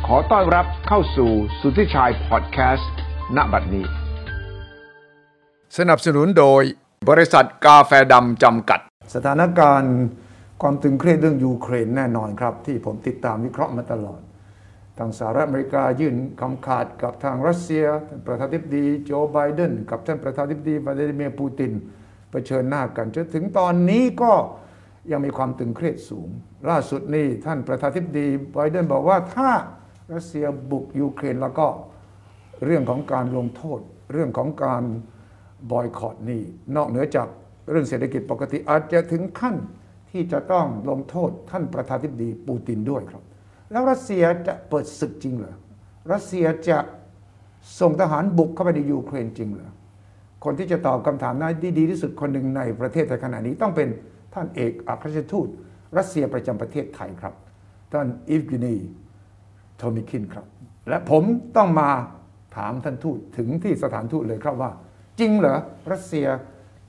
ขอต้อนรับเข้าสู่สุทธิชัยพอดแคสต์ณบัดนี้สนับสนุนโดยบริษัทกาแฟดำจำกัดสถานการณ์ความตึงเครียดเรื่องยูเครนแน่นอนครับที่ผมติดตามวิเคราะห์มาตลอดทางสหรัฐอเมริกายื่นคำขาดกับทางรัสเซียท่านประธานาธิบดีโจไบเดนกับท่านประธานาธิบดีวลาดิเมียร์ปูตินเผชิญหน้ากันจนถึงตอนนี้ก็ยังมีความตึงเครียดสูงล่าสุดนี่ท่านประธานาธิบดีไบเดนบอกว่าถ้ารัสเซียบุกยูเครนแล้วก็เรื่องของการลงโทษเรื่องของการบอยคอตนี่นอกเหนือจากเรื่องเศรษฐกิจปกติอาจจะถึงขั้นที่จะต้องลงโทษท่านประธานาธิบดีปูตินด้วยครับแล้วรัสเซียจะเปิดศึกจริงเหรอรัสเซียจะส่งทหารบุกเข้าไปในยูเครนจริงเหรอคนที่จะตอบคำถามนั้นที่ดีที่สุดคนหนึ่งในประเทศไทยขณะนี้ต้องเป็นท่านเอกอัครราชทูตรัสเซียประจำประเทศไทยครับท่านอีฟกินีโทมิคินครับและผมต้องมาถามท่านทูตถึงที่สถานทูตเลยครับว่าจริงเหรอรัสเซีย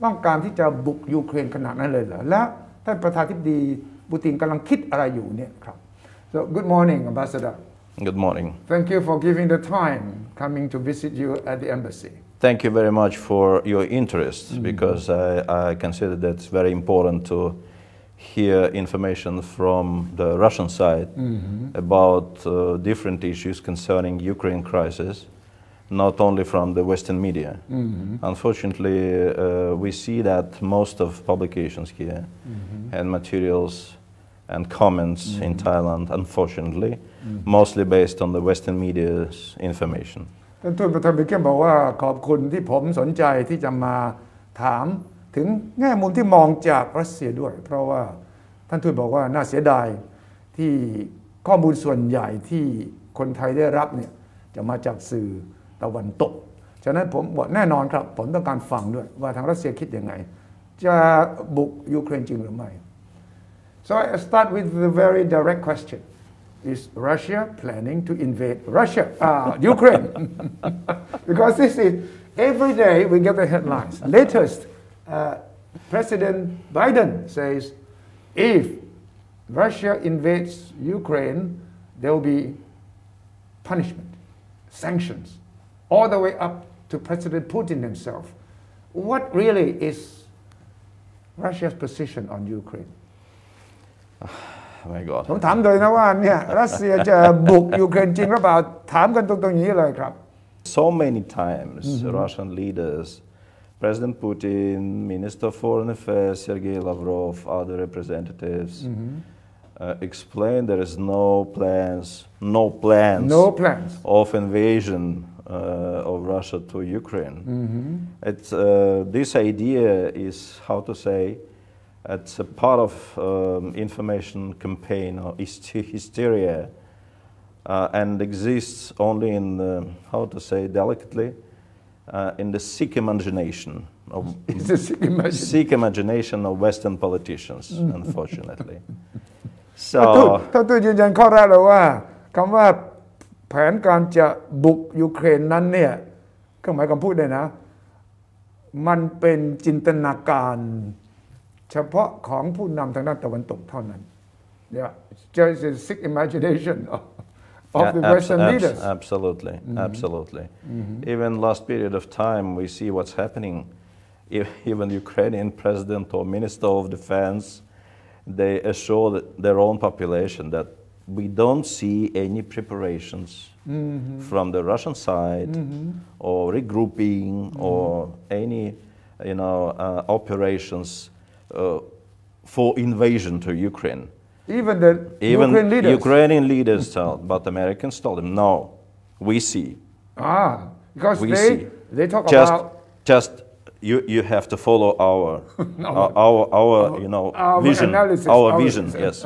ต้องการที่จะบุกยูเครนขนาดนั้นเลยเหรอและท่านประธานาธิบดีปูตินกำลังคิดอะไรอยู่เนี่ยครับ So good morning Ambassador Good morning Thank you for giving the time coming to visit you at the embassy Thank you very much for your interest because I consider that it's very important to hear information from the Russian side about different issues concerning Ukraine crisis, not only from the Western media. Unfortunately, we see that most of publications here and materials and comments in Thailand, unfortunately, mostly based on the Western media's information. ท่านทูตประธานบิเกนบอกว่าขอบคุณที่ผมสนใจที่จะมาถามถึงแง่มุมที่มองจากรัสเซียด้วยเพราะว่าท่านทูตบอกว่าน่าเสียดายที่ข้อมูลส่วนใหญ่ที่คนไทยได้รับเนี่ยจะมาจากสื่อตะวันตกฉะนั้นผมบอกแน่นอนครับผมต้องการฟังด้วยว่าทางรัสเซียคิดยังไงจะบุกยูเครนจริงหรือไม่ So I start with the very direct question Is Russia planning to invade Ukraine? Because this is every day we get the headlines. Latest, President Biden says, if Russia invades Ukraine, there will be punishment, sanctions, all the way up to President Putin himself. What really is Russia's position on Ukraine?Oh my God. ผมถามเลยนะว่าเนี่ยรัสเซียจะบุกยูเครนจริงหรือเปล่าถามกันตรงๆอย่างนี้เลยครับ So many times Russian leaders, President Putin, Minister of Foreign Affairs Sergei Lavrov, other representatives explain there is no plans of invasion of Russia to Ukraine. It's this idea is how to say.It's a part of information campaign or hysteria and exists only in the, how to say delicately, in the sick imagination of Western politicians, unfortunately. So ท่านทูตยืนยันข้อแรกเลยว่าคำว่าแผนการจะบุกยูเครนนั้นเนี่ยเครื่องหมายคำพูดเลยนะมันเป็นจินตนาการเฉพาะของผู้นำทางด้านตะวันตกเท่านั้น Yeah, just a sick imagination of the Western leaders. Absolutely. Even last period of time, we see what's happening. Even Ukrainian president or minister of defense, they assure their own population that we don't see any preparations from the Russian side or regrouping or any, operations.For invasion to Ukraine. Even the Ukrainian leaders but Americans told them, no, we see. Because they talk just you have to follow our vision, our vision, yes.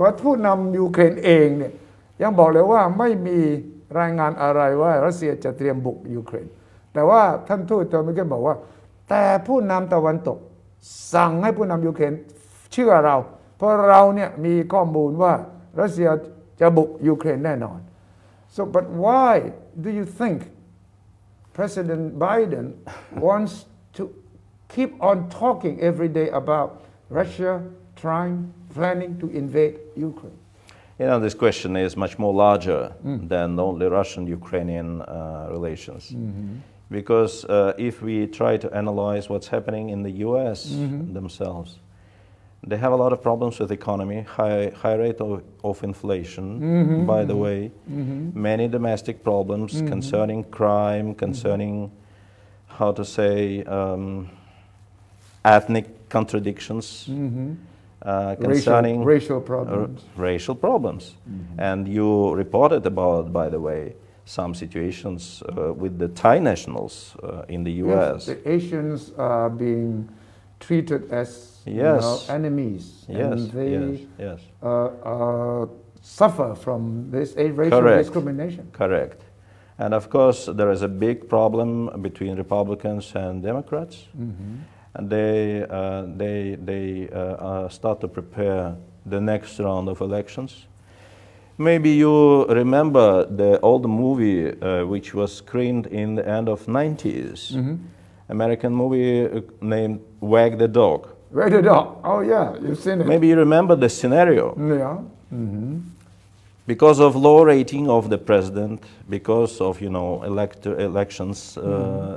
ว่าผู้นำยูเครนเองเนี่ยยังบอกเลยว่าไม่มีรายงานอะไรว่ารัสเซียจะเตรียมบุกยูเครนแต่ว่าท่านทูตโทมิเกนบอกว่าแต่ผู้นำตะวันตกสั่งให้ผู้นำยูเครนเชื่อเราเพราะเราเนี่ยมีข้อมูลว่ารัสเซียจะบุกยูเครนแน่นอน So but why do you think President Biden wants to keep on talking every day about Russia planning to invade Ukraine? You know, this question is much more larger than only Russian-Ukrainian relations. Because if we try to analyze what's happening in the US themselves, they have a lot of problems with the economy, high rate of inflation, by the way, many domestic problems concerning crime, concerning, how to say, ethnic contradictions, concerning racial problems. And you reported about, by the way, some situations with the Thai nationals in the US. Yes, the Asians are being treated as enemies, and they suffer from this racial discrimination. Correct. And of course, there is a big problem between Republicans and Democrats, and they start to prepare the next round of elections. Maybe you remember the old movie which was screened in the end of 90s. American movie named Wag the Dog. Wag the Dog. Oh yeah, you've seen it. Maybe you remember the scenario. Yeah. Because of low rating of the president, because of elections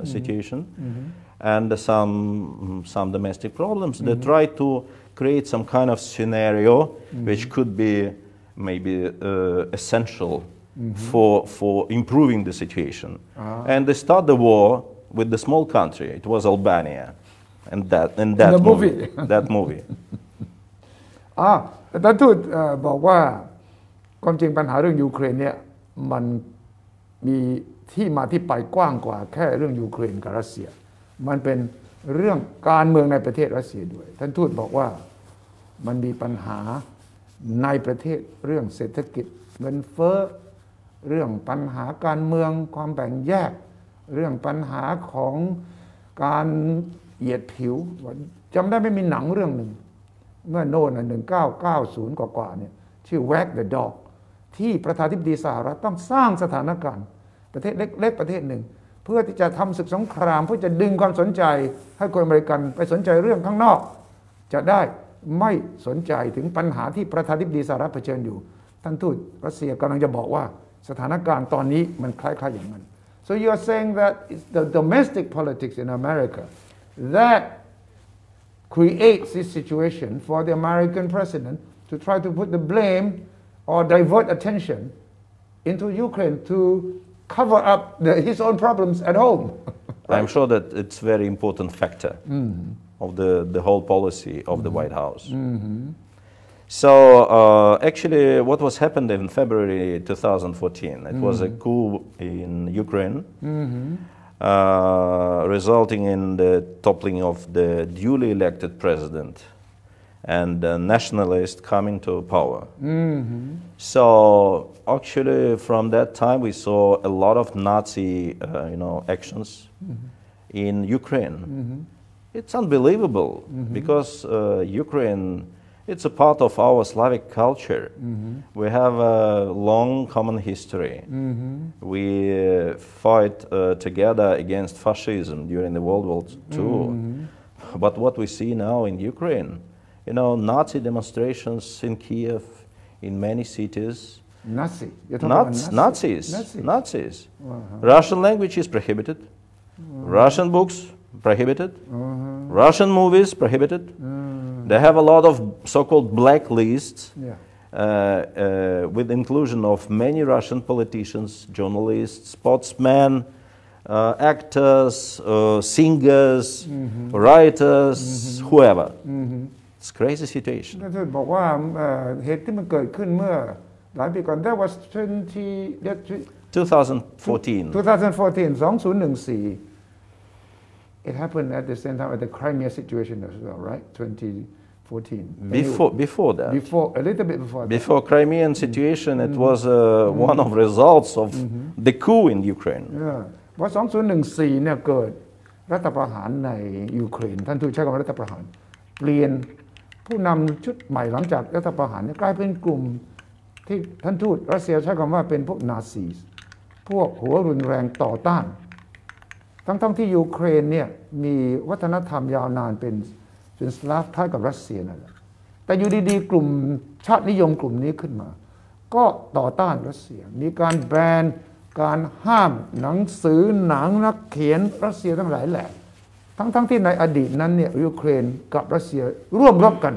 situation, and some domestic problems, they try to create some kind of scenario which could be maybe essential for improving the situation. And they start the war with the small country. It was Albania, and that movie. That movie. แต่ท่านทูตบอกว่าความจริงปัญหาเรื่องยูเครนเนี่ยมันมีที่มาที่ไปกว้างกว่าแค่เรื่องยูเครนกับรัสเซียมันเป็นเรื่องการเมืองในประเทศรัสเซียด้วยท่านทูตบอกว่ามันมีปัญหาในประเทศเรื่องเศรษฐกิจเงินเฟ้อเรื่องปัญหาการเมืองความแบ่งแยกเรื่องปัญหาของการเหยียดผิวจำได้ไม่มีหนังเรื่องหนึ่งเมื่อโน่น1990กว่าเนี่ยชื่อ Wag the Dog ที่ประธานาธิบดีสหรัฐต้องสร้างสถานการณ์ประเทศเล็กๆประเทศหนึ่งเพื่อที่จะทำศึกสงครามเพื่อจะดึงความสนใจให้คนอเมริกันไปสนใจเรื่องข้างนอกจะได้ไม่สนใจถึงปัญหาที่ประธานาธิบดีสหรัฐเผชิญอยู่ท่านทูตรัสเซียกำลังจะบอกว่าสถานการณ์ตอนนี้มันคล้ายๆอย่างนั้น so you are saying that it's the domestic politics in America that creates this situation for the American president to try to put the blame or divert attention into Ukraine to cover up his own problems at home. I'm sure that it's a very important factor of the whole policy of the White House. So actually what was happened in February 2014, it was a coup in Ukraine, resulting in the toppling of the duly elected president and the nationalists coming to power. So actually from that time we saw a lot of Nazi actions in Ukraine. It's unbelievable because Ukraine, it's a part of our Slavic culture. We have a long common history. We fought together against fascism during the World War II. But what we see now in Ukraine, Nazi demonstrations in Kiev, in many cities. Nazis. Russian language is prohibited. Russian books prohibited. Russian movies prohibited. They have a lot of so-called blacklists with inclusion of many Russian politicians, journalists, sportsmen, actors, singers, writers, whoever. It's a crazy situation. ท่านบอกว่าเหตุที่มันเกิดขึ้นเมื่อหลายปีก่อน that was 2014. It happened at the same time at the Crimea situation as well, right? 2014. Before that. A little bit before that. Before Crimean situation, it was one of results of the coup in Ukraine. เพราะ2014เนี่ยเกิดรัฐประหารในยูเครนท่านทูตใช้คำว่ารัฐประหารเปลี่ยนผู้นำชุดใหม่หลังจากรัฐประหารกลายเป็นกลุ่มที่ท่านทูตรัสเซียใช้คำว่าเป็นพวกนาซีพวกหัวรุนแรงต่อต้านทั้งที่ยูเครนเนี่ยมีวัฒนธรรมยาวนานเป็นสลาฟคล้ายกับรัสเซียนั่นแหละแต่อยู่ดีๆกลุ่มชาตินิยมกลุ่มนี้ขึ้นมา ก็ต่อต้านรัสเซียมีการแบนการห้ามหนังสือหนังนักเขียนรัสเซียทั้งหลายแหละทั้งที่ในอดีตนั้นเนี่ยยูเครนกับรัสเซียร่วมรบกัน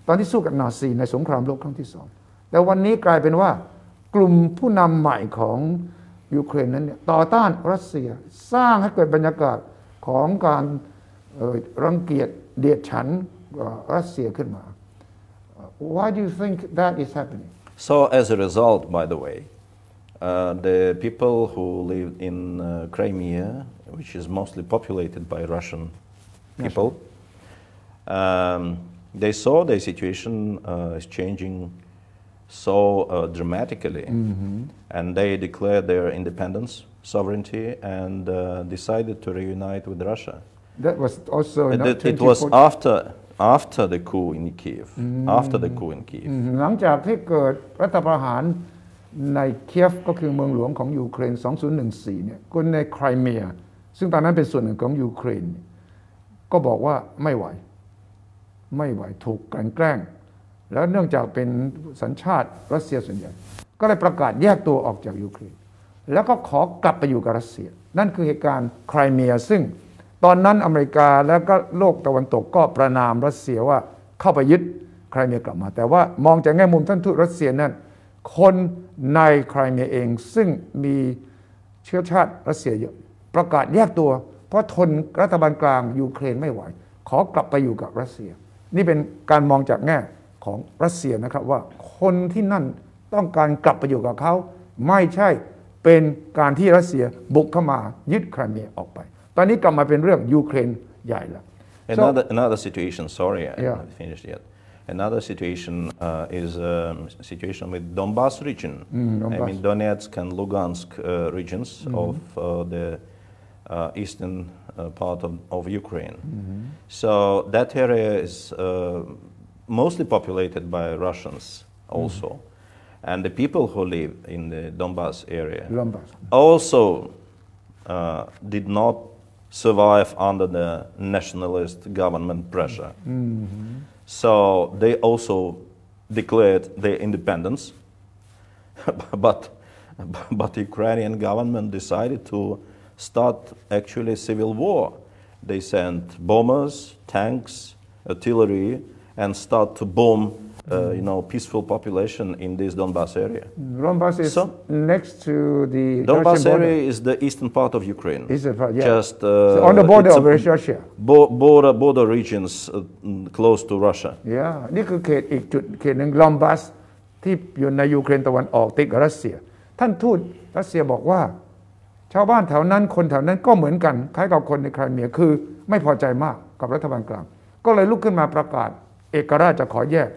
ตอนที่สู้กับนาซีในสงครามโลกครั้งที่สองแต่วันนี้กลายเป็นว่ากลุ่มผู้นำใหม่ของยูเครนนั้นเนี่ยต่อต้านรัสเซียสร้างให้เกิดบรรยากาศของการรังเกียจเดียดฉันรัสเซียขึ้นมา Why do you think that is happening? So as a result, by the way, the people who live in Crimea, which is mostly populated by Russian people, they saw the situation is changing so dramatically, and they declared their independence, sovereignty, and decided to reunite with Russia. That was also it was after the coup in Kiev. After the coup in Kiev. หลังจากที่เกิดรัฐประหารในเคียฟก็คือเมืองหลวงของยูเครน2014เนี่ยคนในไครเมียซึ่งตอนนั้นเป็นส่วนหนึ่งของยูเครนก็บอกว่าไม่ไหวถูกกลั่นแกล้งแล้วเนื่องจากเป็นสัญชาติรัสเซียส่วนใหญ่ก็เลยประกาศแยกตัวออกจากยูเครนแล้วก็ขอกลับไปอยู่กับรัสเซียนั่นคือเหตุการณ์ไครเมียซึ่งตอนนั้นอเมริกาแล้วก็โลกตะวันตกก็ประนามรัสเซียว่าเข้าไปยึดไครเมียกลับมาแต่ว่ามองจากแง่มุมท่านทูตรัสเซียนั้นคนในไครเมียเองซึ่งมีเชื้อชาติรัสเซียเยอะประกาศแยกตัวเพราะทนรัฐบาลกลางยูเครนไม่ไหวขอกลับไปอยู่กับรัสเซียนี่เป็นการมองจากแง่ของรัสเซียนะครับว่าคนที่นั่นต้องการกลับไปอยู่กับเขาไม่ใช่เป็นการที่รัสเซียบุกเข้ามายึดไครเมียออกไปตอนนี้กลับมาเป็นเรื่องยูเครนใหญ่แล้ว Another situation, sorry, I haven't finished yet. Another situation is a situation with Donbas region. I mean Donetsk and Lugansk regions of the eastern part of Ukraine. So that area is mostly populated by Russians also. And the people who live in the Donbas area also did not survive under the nationalist government pressure. So they also declared their independence, but the Ukrainian government decided to start actually civil war. They sent bombers, tanks, artillery, and start to bomb peaceful population in this Donbas area. Donbas is next to the Donbas area is the eastern part of Ukraine. Eastern part, yeah. Just so on the border of Russia. Border regions close to Russia. Yeah, นี่คือเขตอีกจุดเขตหนึ่งลอมบัสที่อยู่ในยูเครนตะวันออกติดกับรัสเซียท่านทูตรัสเซียบอกว่าชาวบ้านแถวนั้นคนแถวนั้นก็เหมือนกันคล้ายกับคนในไครเมียคือไม่พอใจมากกับรัฐบาลกลางก็เลยลุกขึ้นมาประกาศเอกราชจะขอแยก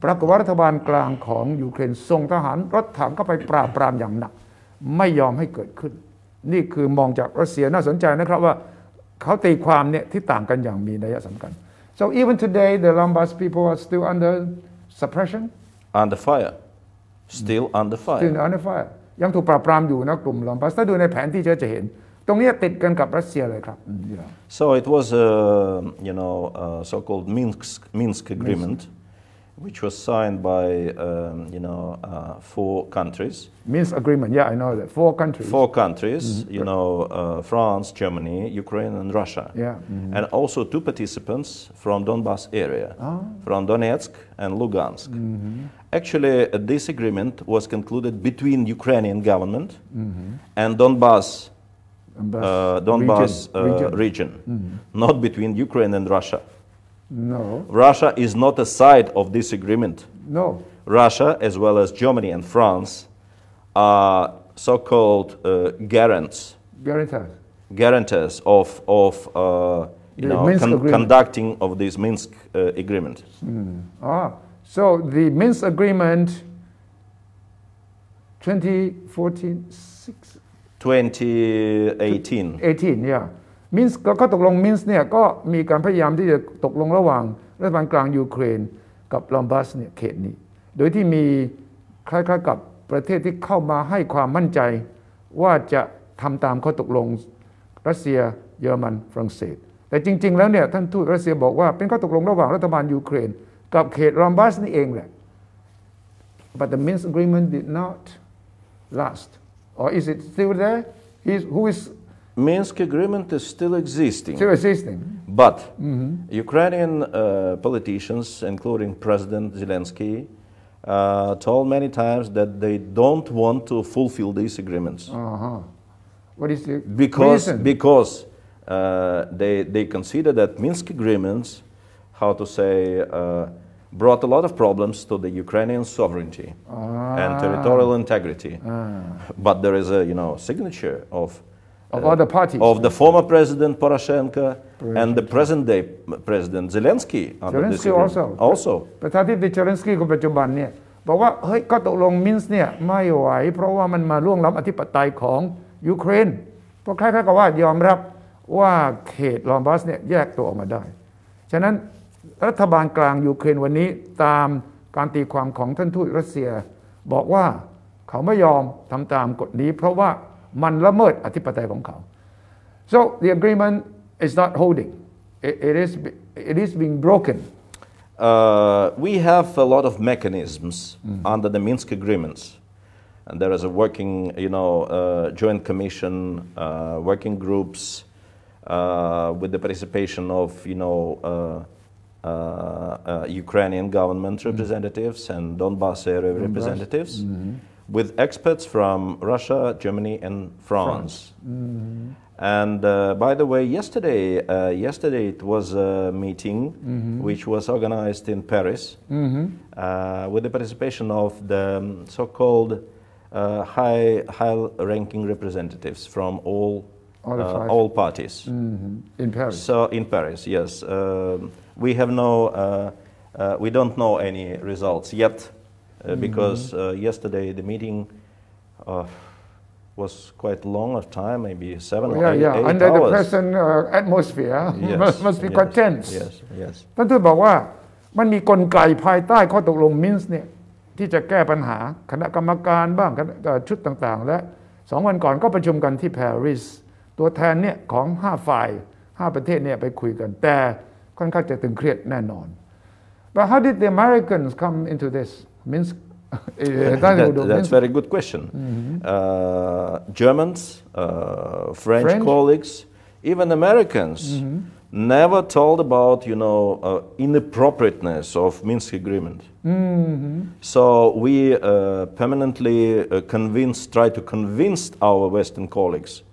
ปรากฏว่ารัฐบาลกลางของยูเครนส่งทหารรถถังเข้าไปปราบปรามอย่างหนักไม่ยอมให้เกิดขึ้นนี่คือมองจากรัสเซียน่าสนใจนะครับว่าเขาตีความเนี่ยที่ต่างกันอย่างมีนัยสำคัญ so even today the Donbas people are still under suppression under fire still under fire ยังถูกปราบปรามอยู่นะกลุ่มลอมบัสถ้าดูในแผนที่จะเห็นตรงนี้ติดกันกับรัสเซียเลยครับ so it was a so-called Minsk agreement.Which was signed by, four countries. Minsk agreement, yeah, I know that. Four countries, France, Germany, Ukraine, and Russia. Yeah. And also two participants from Donbas area, from Donetsk and Lugansk. Actually, this agreement was concluded between Ukrainian government and Donbas region, not between Ukraine and Russia.No. Russia is not a side of this agreement. No. Russia, as well as Germany and France, are so-called guarantors of conducting of this Minsk agreement. So the Minsk agreement 2018, yeah.มินส์ก็ตกลงมินส์เนี่ยก็มีการพยายามที่จะตกลงระหว่างรัฐบาลกลางยูเครนกับลอมบัสเนี่ยเขตนี้โดยที่มีคล้ายๆกับประเทศที่เข้ามาให้ความมั่นใจว่าจะทำตามข้อตกลงรัสเซียเยอรมันฝรั่งเศสแต่จริงๆแล้วเนี่ยท่านทูตรัสเซียบอกว่าเป็นข้อตกลงระหว่างรัฐบาลยูเครนกับเขตลอมบัสนี่เองแหละ but the Minsk agreement did not last, or is it still there? Who is Minsk agreement is still existing. still existing? But Ukrainian politicians, including President Zelensky, told many times that they don't want to fulfill these agreements. What is the reason? Because they consider that Minsk agreements, how to say, brought a lot of problems to the Ukrainian sovereignty and territorial integrity. But there is a signature of other parties, of the former President Poroshenko and the present-day President Zelensky. Zelensky also. ประธานาธิบดีเซเลนสกี้คนปัจจุบันเนี่ยบอกว่าเฮ้ยก็ตกลงมินส์เนี่ยไม่ไหวเพราะว่ามันมาล่วงล้ำอธิปไตยของยูเครนเพราะคล้ายๆกับว่ายอมรับว่าเขตลอนบาสเนี่ยแยกตัวออกมาได้ฉะนั้นรัฐบาลกลางยูเครนวันนี้ตามการตีความของท่านทูตรัสเซียบอกว่าเขาไม่ยอมทำตามกฎนี้เพราะว่ามันละเมิดอธิปไตยของเขา so the agreement is not holding it is being broken. We have a lot of mechanisms under the Minsk agreements, and there is a working joint commission, working groups with the participation of Ukrainian government representatives and Donbass area representatives, with experts from Russia, Germany, and France. And by the way, yesterday it was a meeting which was organized in Paris with the participation of the so-called high-ranking representatives from all parties. In Paris. So in Paris, yes, we don't know any results yet. Because yesterday the meeting was quite long of time, maybe 7 or 8 hours. Under the present atmosphere, must be quite tense. Yes. ท่านทูตบอกว่ามันมีกลไกภายใต้ข้อตกลงมินส์เนี่ยที่จะแก้ปัญหาคณะกรรมการบ้างชุดต่างๆและ2 วันก่อนก็ประชุมกันที่ปารีสตัวแทนเนี่ยของ5 ฝ่าย 5 ประเทศเนี่ยไปคุยกันแต่ค่อนข้างจะตึงเครียดแน่นอน But how did the Americans come into this? Minsk. That's a very good question. Germans, French colleagues, even Americans never told about inappropriateness of Minsk agreement. So we permanently try to convince our Western colleagues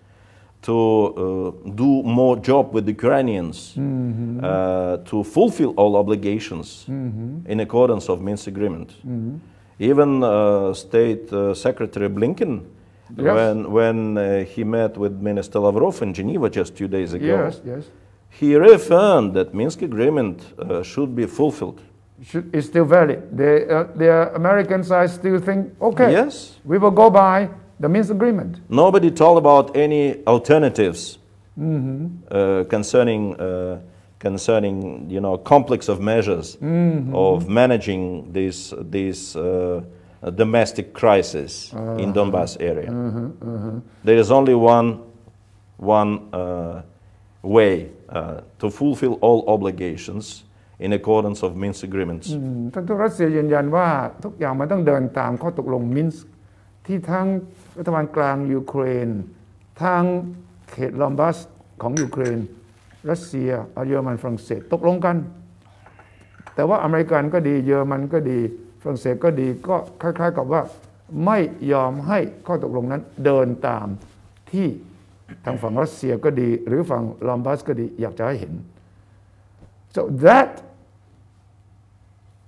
to do more job with the Ukrainians, to fulfill all obligations in accordance of Minsk agreement. Even State Secretary Blinken, when he met with Minister Lavrov in Geneva just 2 days ago, he reaffirmed that Minsk agreement should be fulfilled. It's still valid. The American side still think, okay, yes, we will go by the Minsk agreement. Nobody told about any alternatives concerning complex of measures of managing this domestic crisis in Donbass area. There is only one way to fulfill all obligations in accordance of Minsk agreements. ท่านทูตรัสเซียยืนยันว่าทุกอย่างมันต้องเดินตามข้อตกลงมินส์ที่ทั้งรัฐบาลกลางยูเครนทั้งเขตลอนบาสของยูเครนรัสเซียเยอรมันฝรั่งเศสตกลงกันแต่ว่าอเมริกันก็ดีเยอรมันก็ดีฝรั่งเศสก็ดีก็คล้ายๆกับว่าไม่ยอมให้ข้อตกลงนั้นเดินตามที่ทางฝั่งรัสเซียก็ดีหรือฝั่งลอนบาสก็ดีอยากจะให้เห็น so that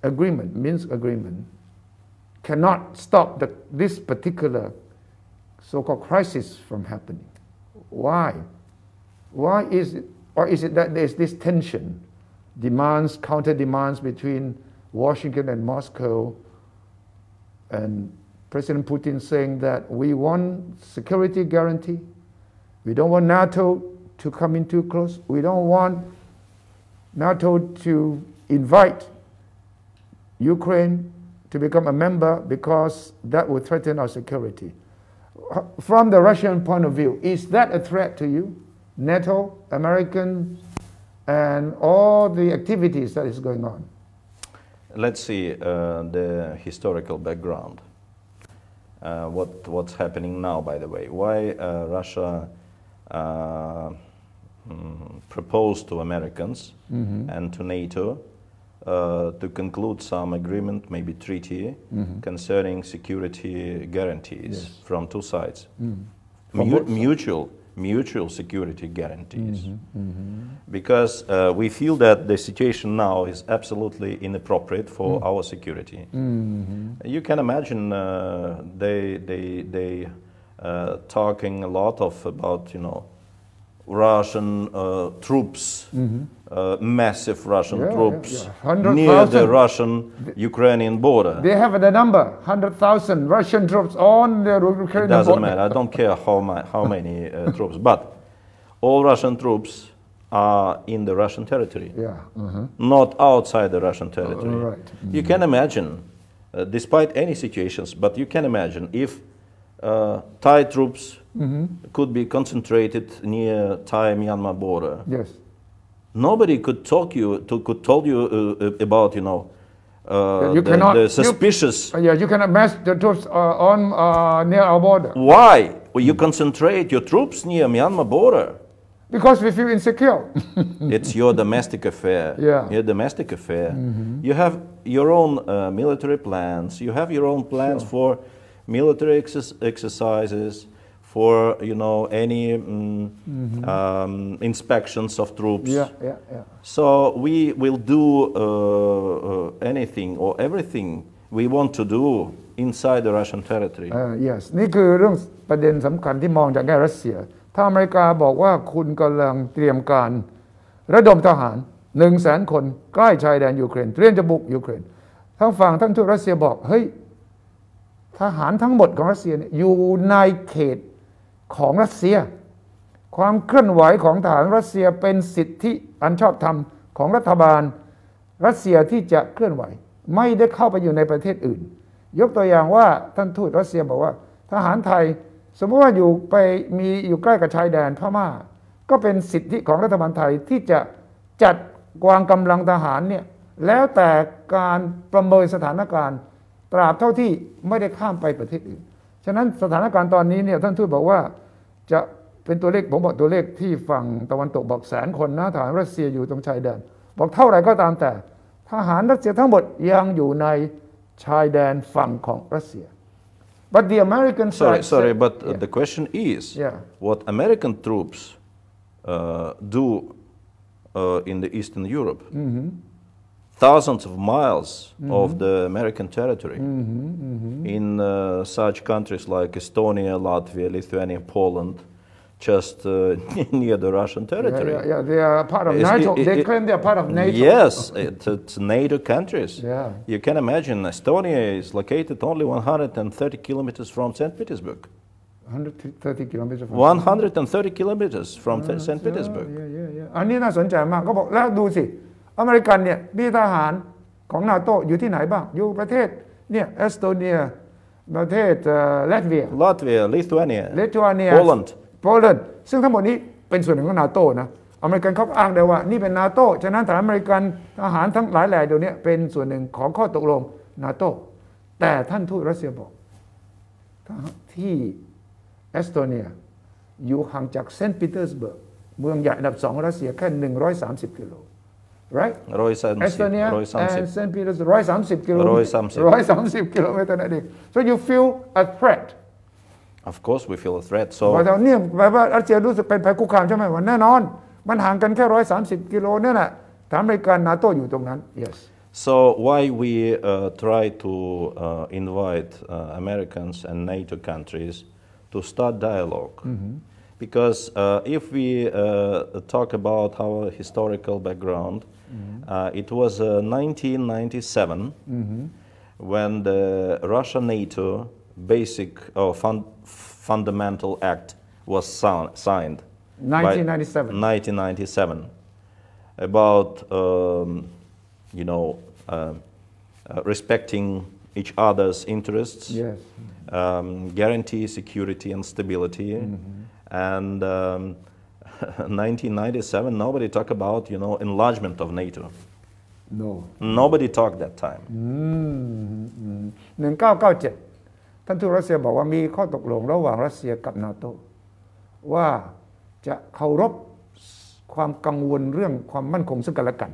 agreement Minsk agreement cannot stop this particular so-called crisis from happening. Why? Why is it, or is it that there's this tension, demands, counter demands between Washington and Moscow, and President Putin saying that we want security guarantee, we don't want NATO to come in too close, we don't want NATO to invite Ukraine to become a member because that would threaten our security. From the Russian point of view, is that a threat to you? NATO, American, and all the activities that is going on? let's see the historical background. What's happening now, by the way? Why Russia proposed to Americans and to NATO to conclude some agreement, maybe treaty, concerning security guarantees from two sides. Mutual security guarantees. Because we feel that the situation now is absolutely inappropriate for our security. You can imagine they talking a lot about, Russian troops, massive Russian troops near the Russian-Ukrainian border. They have the number, 100,000 Russian troops on the Ukrainian border. It doesn't matter. I don't care how many troops, but all Russian troops are in the Russian territory, not outside the Russian territory. Right. You can imagine, despite any situations, but you can imagine if Thai troops could be concentrated near Thai-Myanmar border. Yes. Nobody could told you about the suspicious. You cannot mass the troops on near our border. Why? Well, you concentrate your troops near Myanmar border. Because we feel insecure. It's your domestic affair. Your domestic affair. You have your own military plans. You have your own plans for military exercises, for any inspections of troops. So we will do anything or everything we want to do inside the Russian territory. Yes นี่คือเรื่องประเด็นสำคัญที่มองจากแง่รัสเซียถ้าอเมริกาบอกว่าคุณกำลังเตรียมการระดมทหาร 100,000 คนใกล้ชายแดนยูเครนเตรียมจะบุกยูเครนทางฝั่งท่านทูตรัสเซียบอกเฮ้ยทหารทั้งหมดของรัสเซียอยู่ในเขตของรัสเซียความเคลื่อนไหวของทหารรัสเซียเป็นสิทธิอันชอบธรรมของรัฐบาลรัสเซียที่จะเคลื่อนไหวไม่ได้เข้าไปอยู่ในประเทศอื่นยกตัวอย่างว่าท่านทูตรัสเซียบอกว่าทหารไทยสมมติว่าอยู่ใกล้กับชายแดนพม่าก็เป็นสิทธิของรัฐบาลไทยที่จะจัดวางกำลังทหารเนี่ยแล้วแต่การประเมินสถานการณ์ตราบเท่าที่ไม่ได้ข้ามไปประเทศอื่นฉะนั้นสถานการณ์ตอนนี้เนี่ยท่านทูตบอกว่าจะเป็นตัวเลขผมบอกตัวเลขที่ฝั่งตะวันตกบอก100,000 คนนะทหารรัสเซียอยู่ตรงชายแดนบอกเท่าไหร่ก็ตามแต่ทหารรัสเซียทั้งหมดยังอยู่ในชายแดนฝั่งของรัสเซีย But the American side sorry but the question is what American troops do in the Eastern Europe thousands of miles of the American territory in such countries like Estonia, Latvia, Lithuania, Poland, just near the Russian territory. They are part of NATO. They claim they are part of NATO. Yes, it's NATO countries. You can imagine Estonia is located only 130 kilometers from St. Petersburg. 130 kilometers from 130 kilometers from St. Petersburg. อันนี้น่าสนใจมากก็บอกแล้วดูสิอเมริกันเนี่ยมีทหารของนาโตอยู่ที่ไหนบ้างอยู่ประเทศเนี่ยเอสโตเนียประเทศลัตเวีย Lithuania, Poland ซึ่งทั้งหมดนี้เป็นส่วนหนึ่งของนาโตนะอเมริกันเขาอ้างได้ว่านี่เป็นนาโตฉะนั้นทหารอเมริกันทหารทั้งหลายแหล่เดี๋ยวนี้เป็นส่วนหนึ่งของข้อตกลงนาโตแต่ท่านทูตรัสเซียบอกที่เอสโตเนียอยู่ห่างจากเซนต์ปีเตอร์สเบิร์กเมืองใหญ่อันดับ2รัสเซียแค่130 กิโลright Estonia and St. Petersburg 130 กิโลนั่นเอง so you feel a threat of course we feel a threat so ว่าเนี่ยแปลว่ารัสเซียรู้สึกเป็นภัยคุกคามใช่ไหมว่าแน่นอนมันห่างกันแค่130 กิโลนั่นแหละทหารอเมริกันนาโต้อยู่ตรงนั้น yes so why we try to invite Americans and NATO countries to start dialogue because if we talk about our historical background it was 1997 when the Russia-NATO basic or fundamental act was signed 1997 about respecting each other's interests guarantee security and stability and 1997 nobody talked about enlargement of NATO no Nobody talked that time. 1997ท่านทูตรัสเซียบอกว่ามีข้อตกลงระหว่างรัสเซียกับนาโตว่าจะเคารพความกังวลเรื่องความมั่นคงซึ่งกันและกัน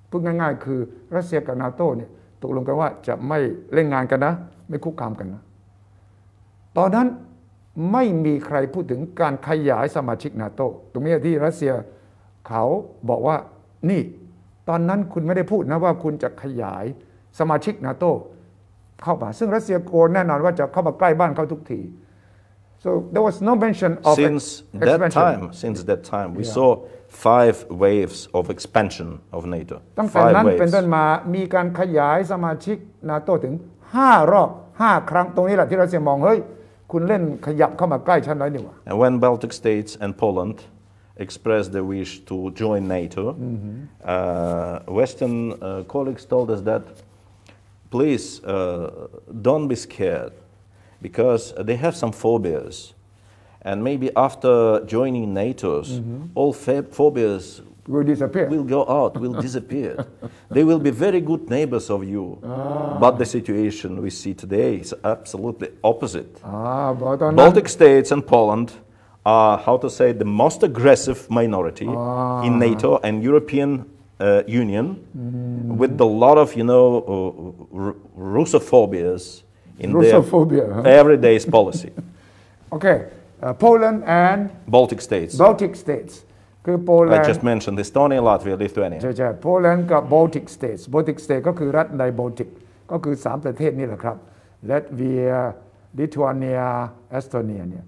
พูดง่ายๆคือรัสเซียกับนาโตเนี่ยตกลงกันว่าจะไม่เล่นงานกันนะไม่คุกคามกันนะตอนนั้นไม่มีใครพูดถึงการขยายสมาชิกนาโตตรงนี้ที่รัสเซียเขาบอกว่านี่ตอนนั้นคุณไม่ได้พูดนะว่าคุณจะขยายสมาชิกนาโตเข้ามาซึ่งรัสเซียโกรธแน่นอนว่าจะเข้ามาใกล้บ้านเขาทุกที so there was no mention of expansion. Since that time we saw 5 waves of expansion of NATO. ตั้งแต่นั้นเป็นต้นมามีการขยายสมาชิกนาโตถึง5 รอบ 5 ครั้งตรงนี้แหละที่รัสเซียมองเฮ้ยคุณเล่นขยับเข้ามาใกล้ฉันน้อยนี่หว่า And when Baltic states and Poland expressed their wish to join NATO, Western colleagues told us that please don't be scared because they have some phobias, and maybe after joining NATO's, all phobias will go out, will disappear. They will be very good neighbors of you. But the situation we see today is absolutely opposite. Baltic states and Poland are, how to say, the most aggressive minority in NATO and European Union, with a lot of, Russophobias in their everyday policy. Okay, Poland and Baltic states. Baltic states. คือโปแลนด์ I just mentioned Estonia, Latvia, Lithuania. ใช่ๆโปแลนด์กับ Baltic states Baltic states ก็คือรัฐใน Baltic ก็คือ3ประเทศนี่แหละครับลัตเวียลิทัวเนียเอสโตเนียเนี่ย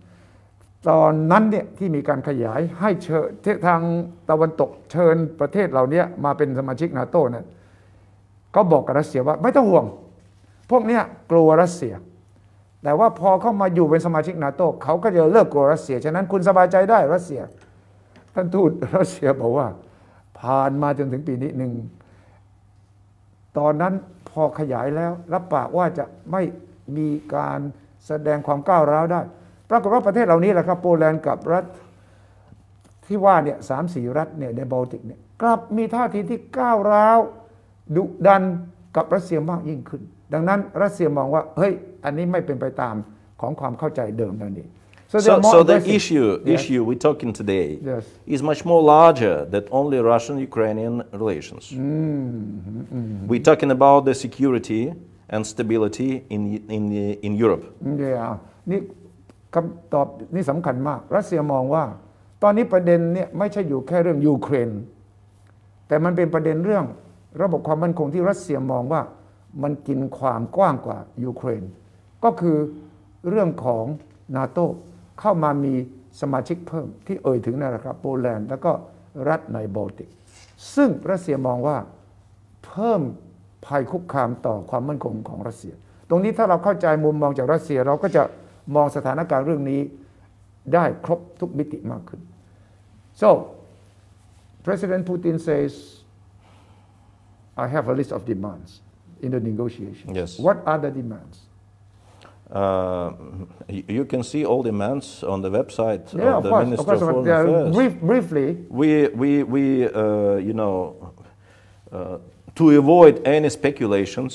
ตอนนั้นเนี่ยที่มีการขยายให้เชิญทางตะวันตกเชิญประเทศเหล่านี้มาเป็นสมาชิกนาโต้เนี่ยก็บอกกับรัสเซียว่าไม่ต้องห่วงพวกเนี้ยกลัวรัสเซียแต่ว่าพอเข้ามาอยู่เป็นสมาชิกนาโต้เขาก็จะเลิกกลัวรัสเซียฉะนั้นคุณสบายใจได้รัสเซียท่านทูตรัสเซียบอกว่าผ่านมาจนถึงปีนี้หนึ่งตอนนั้นพอขยายแล้วรับปากว่าจะไม่มีการแสดงความก้าวร้าวได้ปรากฏว่าประเทศเหล่านี้แหละครับโปแลนด์กับรัฐที่ว่าเนี่ย3-4 รัฐเนี่ยในบอลติกเนี่ยกลับมีท่าทีที่ก้าวร้าวดุดันกับรัสเซียมากยิ่งขึ้นดังนั้นรัสเซียมองว่าเฮ้ยอันนี้ไม่เป็นไปตามของความเข้าใจเดิมนั่นเองSo the issue we're talking today is much more larger than only Russian-Ukrainian relations. We're talking about the security and stability in Europe. นี่คำตอบนี่สำคัญมากรัสเซียมองว่าตอนนี้ประเด็นเนี่ยไม่ใช่อยู่แค่เรื่องยูเครนแต่มันเป็นประเด็นเรื่องระบบความมั่นคงที่รัสเซียมองว่ามันกินความกว้างกว่ายูเครนก็คือเรื่องของนาโต้เข้ามามีสมาชิกเพิ่มที่เอ่ยถึงนั่นแหละครับโปแลนด์แล้วก็รัฐในบอลติกซึ่งรัสเซียมองว่าเพิ่มภัยคุกคามต่อความมั่นคงของรัสเซียตรงนี้ถ้าเราเข้าใจมุมมองจากรัสเซียเราก็จะมองสถานการณ์เรื่องนี้ได้ครบทุกมิติมากขึ้น so President Putin says I have a list of demands in the negotiations. Yes. What are the demands? You can see all demands on the website of the Ministry of Foreign Affairs. Briefly. To avoid any speculations,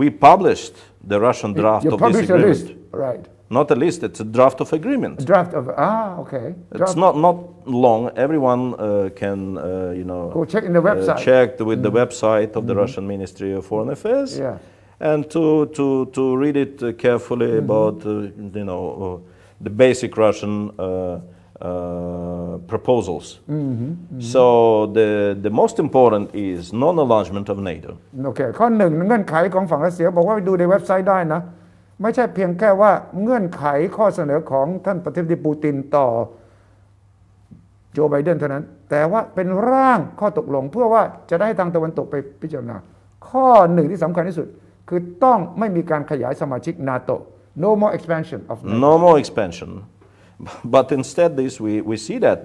we published the Russian draft of this agreement. List. Right. Not a list, it's a draft of agreement. A draft of, okay. It's not long. Everyone can, go check in the website. Check with the website of the Russian Ministry of Foreign Affairs. Yeah. And to read it carefully about, the basic Russian proposals. So the most important is non-enlargement of NATO. Okay. ข้อหนึ่งเงื่อนไขของฝั่งรัสเซียบอกว่าไปดูในเว็บไซต์ได้นะไม่ใช่เพียงแค่ว่าเงื่อนไขข้อเสนอของท่านประธานาธิบดีปูตินต่อโจไบเดนเท่านั้นแต่ว่าเป็นร่างข้อตกลงเพื่อว่าจะได้ทางตะวันตกไปพิจารณาข้อหนึ่งที่สำคัญที่สุดคือต้องไม่มีการขยายสมาชิกนาโต no more expansion of NATO. No more expansion. But instead we see that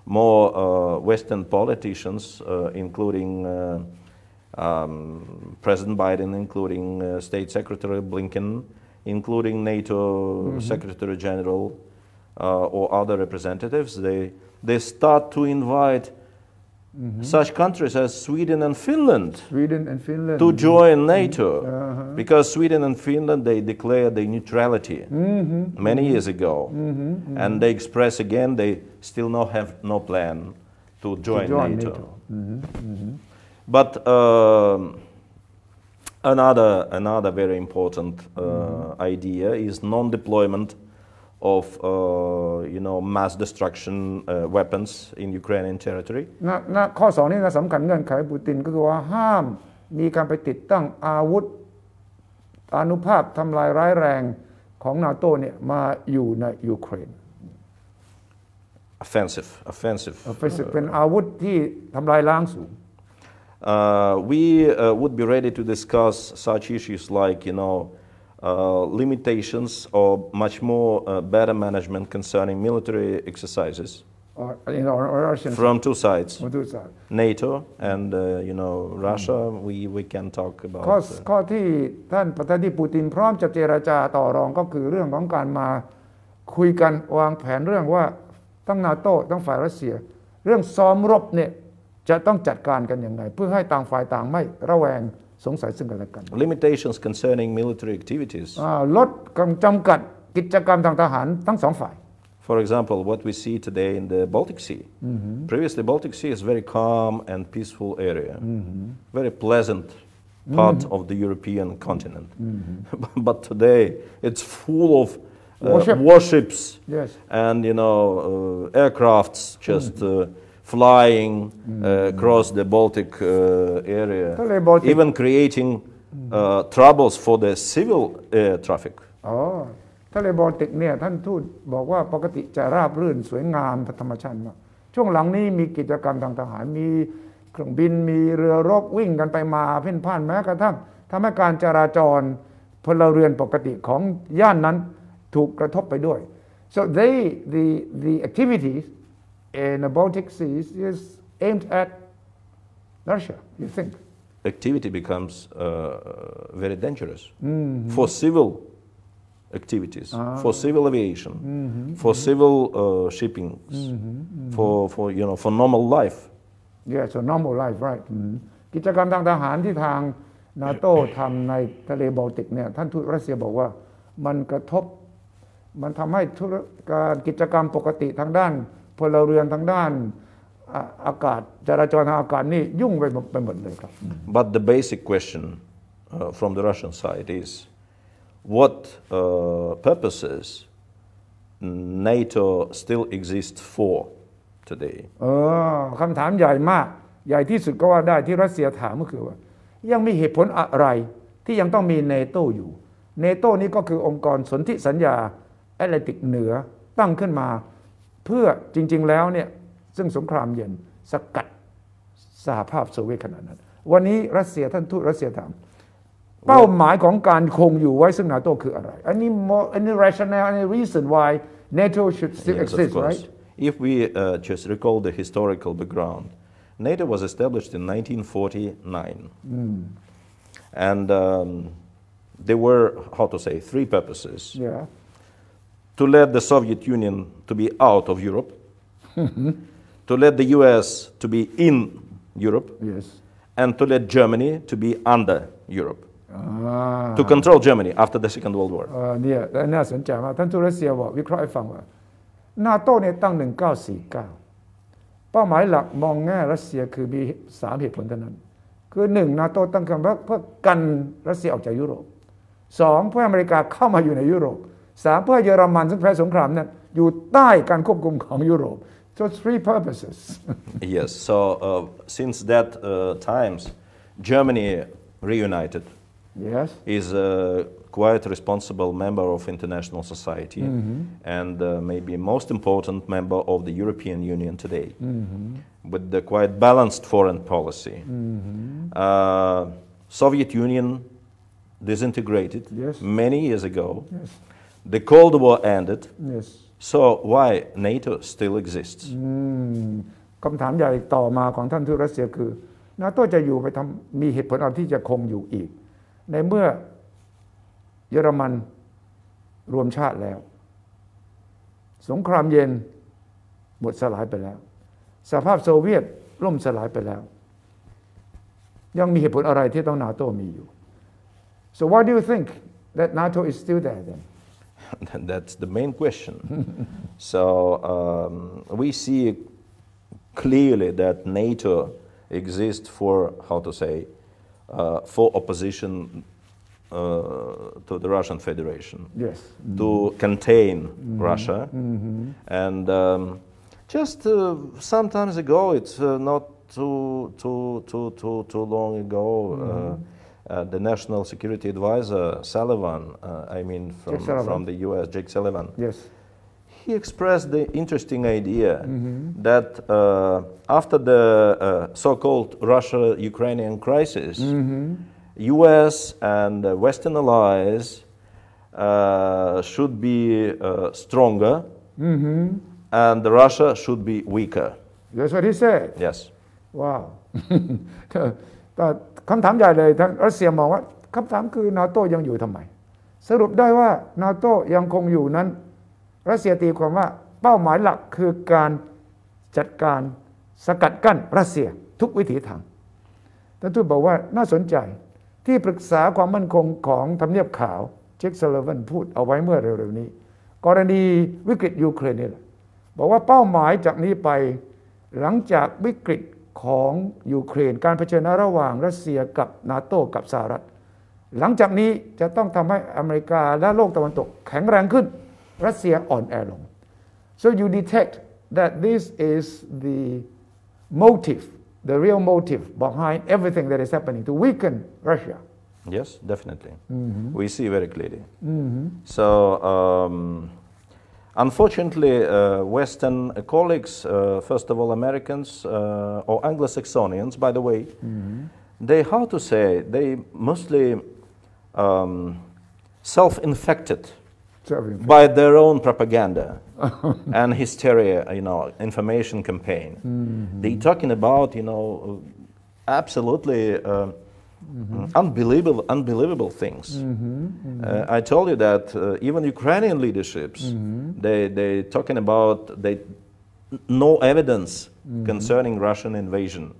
more Western politicians, including President Biden, including State Secretary Blinken, including NATO Secretary General or other representatives, they start to invite such countries as Sweden and Finland to Mm-hmm. join NATO because Sweden and Finland they declared their neutrality many years ago and they express again they still have no plan to join NATO. But another very important idea is non-deployment of mass destruction weapons in Ukrainian territory. ข้อ2นี่สำคัญเงื่อนไขปูตินก็คือว่าห้ามมีการไปติดตั้งอาวุธอานุภาพทำลายร้ายแรงของนาโต้เนี่ยมาอยู่ในยูเครน Offensive เป็นอาวุธที่ทำลายล้างสูง We would be ready to discuss such issues like limitations or much more better management concerning military exercises from two sides, NATO and Russia. We can talk about. ข้อที่ท่านประธานาธิบดีปูตินพร้อมจะเจรจาต่อรองก็คือเรื่องของการมาคุยกันวางแผนเรื่องว่าทั้งนาโต้ทั้งฝ่ายรัสเซียเรื่องซ้อมรบเนี่ยจะต้องจัดการกันยังไงเพื่อให้ต่างฝ่ายต่างไม่ระแวงสงสัยซึ่งกันและกัน Limitations concerning military activities. ลดจำกัดกิจกรรมทางทหารทั้งสองฝ่าย For example, what we see today in the Baltic Sea. Previously, Baltic Sea is a very calm and peaceful area, very pleasant part of the European continent. But today, it's full of warships and aircrafts just flying across the Baltic area, even creating troubles for the civil air traffic. ทะเลบอลติกเนี่ยท่านทูตบอกว่าปกติจะราบรื่นสวยงามธรรมชาติมากช่วงหลังนี้มีกิจกรรมทางทหารมีเครื่องบินมีเรือรบวิ่งกันไปมาเพ่นพ่านแม้กระทั่งทำให้การจราจรพลเรือนปกติของย่านนั้นถูกกระทบไปด้วย so the activities in the Baltic Sea is aimed at Russia you think activity becomes very dangerous for civil activities, for civil aviation, for civil shipping, for normal life. Yes, so normal life, right. กิจกรรมทางทหารที่ทางนาโต้ทำในทะเลบอลติกเนี่ยท่านทูตรัสเซียบอกว่ามันกระทบมันทำให้การกิจกรรมปกติทางด้านพลเรือนทางด้านอากาศจราจรทางอากาศนี่ยุ่งไปหมดเลยครับ But the basic question from the Russian side is what purposes NATO still exists for today คำถามใหญ่มากใหญ่ที่สุดก็ว่าได้ที่รัสเซียถามก็คือว่ายังมีเหตุผลอะไรที่ยังต้องมีเนโตอยู่เนโตนี้ก็คือองค์กรสนธิสัญญาแอตแลนติกเหนือตั้งขึ้นมาเพื่อจริงๆแล้วเนี่ยซึ่งสงครามเย็นสกัดสหภาพโซเวียตขนาดนั้นวันนี้รัสเซียท่านทูตรัสเซียถามเป้าหมายของการคงอยู่ไว้ซึ่งนาโตคืออะไรany rationale any reason why NATO should still exist right if we just recall the historical background NATO was established in 1949 and there were how to say three purposes to let the Soviet Union to be out of Europe to let the US to be in Europe and to let Germany to be under Europe to control Germany after the Second World War เนี่ยน่าสนใจมากท่านทูตรัสเซียบอกวิเคราะห์ให้ฟังว่านาโต้เนี่ยตั้ง1949เป้าหมายหลักมองแง่รัสเซียคือมี3เหตุผลเท่านั้นคือ1นาโต้ตั้งขึ้นเพื่อกันรัสเซียออกจากยุโรป2เพื่ออเมริกาเข้ามาอยู่ในยุโรป3เพื่อเยอรมันซึ่งแพ้สงครามนั้นอยู่ใต้การควบคุมของยุโรป so three purposes yes so since that times Germany reunited is a quite responsible member of international society and maybe most important member of the European Union today with the quite balanced foreign policy Soviet Union disintegrated many years ago the Cold War ended so why NATO still exists คำถามใหญ่ต่อมาของท่านทูตรัสเซียคือนาโต้จะอยู่ไปทำมีเหตุผลอะไรที่จะคงอยู่อีกในเมื่อเยอรมันรวมชาติแล้วสงครามเย็นหมดสลายไปแล้วสหภาพโซเวียต ล่มสลายไปแล้วยังมีเหตุผลอะไรที่ต้องนาโต้มีอยู่ so why do you think that NATO is still there then That's the main question. So we see clearly that NATO exists for how to say for opposition to the Russian Federation. Yes. To contain Russia, and just sometimes ago, it's not too long ago. The National Security Advisor Sullivan, from the U.S., Jake Sullivan. Yes. He expressed the interesting idea that after the so-called Russia-Ukrainian crisis, U.S. and Western allies should be stronger, and Russia should be weaker. That's what he said. Yes. Wow. แต่คำถามใหญ่เลยทางรัสเซียมองว่าคำถามคือนาโต้ยังอยู่ทำไมสรุปได้ว่านาโต้ยังคงอยู่นั้นรัสเซียตีความว่าเป้าหมายหลักคือการจัดการสกัดกั้นรัสเซียทุกวิถีทางท่านทูตบอกว่าน่าสนใจที่ปรึกษาความมั่นคงของทำเนียบขาวเจค ซัลลิวันพูดเอาไว้เมื่อเร็วๆนี้กรณีวิกฤตยูเครนนี่แหละบอกว่าเป้าหมายจากนี้ไปหลังจากวิกฤตของยูเครนการเผชิญหน้าระหว่างรัสเซียกับนาโต้กับสหรัฐหลังจากนี้จะต้องทำให้อเมริกาและโลกตะวันตกแข็งแรงขึ้นรัสเซียอ่อนแอลง so you detect that this is the motive the real motive behind everything that is happening to weaken Russia Yes, definitely. We see very clearly. So unfortunately, Western colleagues, first of all Americans or Anglo-Saxonians, by the way, they, how to say, they mostly self-infected by their own propaganda and hysteria, information campaign. They're talking about, absolutely unbelievable things. I told you that even Ukrainian leaderships, they talking about no evidence concerning Russian invasion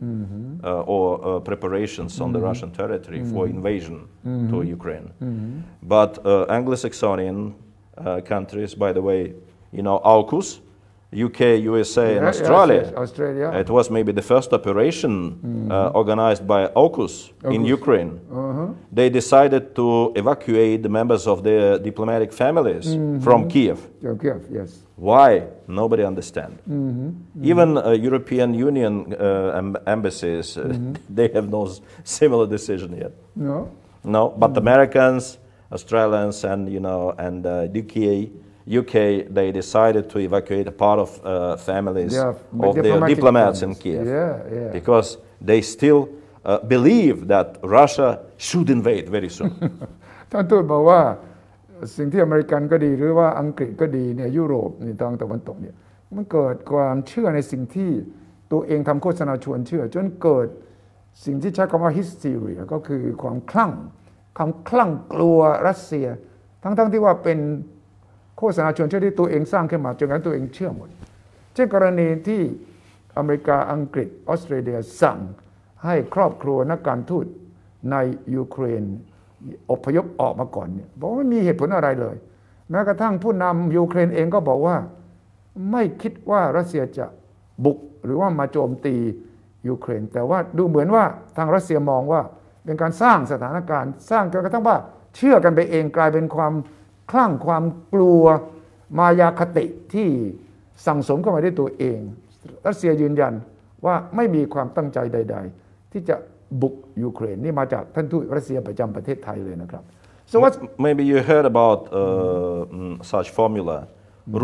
or preparations on the Russian territory for invasion to Ukraine. But Anglo-Saxonian countries, by the way, AUKUS, UK, USA, and Australia. Yes, Australia. It was maybe the first operation organized by AUKUS in Ukraine. They decided to evacuate the members of their diplomatic families from Kiev. From Kiev, yes. Why? Nobody understands. Even European Union embassies, they have no similar decision yet. No, but Americans, Australians, and UK, they decided to evacuate a part of families of their diplomats in Kiev because they still believe that Russia should invade very soon. ท่านทูตบอกว่าสิ่งที่อเมริกันก็ดีหรือว่าอังกฤษก็ดีเนี่ยยุโรปในทางตะวันตกเนี่ยมันเกิดความเชื่อในสิ่งที่ตัวเองทำโฆษณาชวนเชื่อจนเกิดสิ่งที่ใช้คำว่า hysteria ก็คือความคลั่งกลัวรัสเซียทั้งที่ว่าเป็นโฆษณาชวนเชื่อที่ตัวเองสร้างขึ้นมาจนกระทั่งตัวเองเชื่อหมดเช่นกรณีที่อเมริกาอังกฤษออสเตรเลียสั่งให้ครอบครัวนักการทูตในยูเครนอพยพออกมาก่อนเนี่ยบอกว่าไม่มีเหตุผลอะไรเลยแม้กระทั่งผู้นำยูเครนเองก็บอกว่าไม่คิดว่ารัสเซียจะบุกหรือว่ามาโจมตียูเครนแต่ว่าดูเหมือนว่าทางรัสเซียมองว่าเป็นการสร้างสถานการณ์สร้างจนกระทั่งว่าเชื่อกันไปเองกลายเป็นความคลั่งความกลัวมายาคติที่สั่งสมเข้ามาด้วยตัวเองรัสเซียยืนยันว่าไม่มีความตั้งใจใดๆที่จะบุกยูเครนนี่มาจากท่านทูตรัสเซียประจำประเทศไทยเลยนะครับ so what maybe you heard about such formula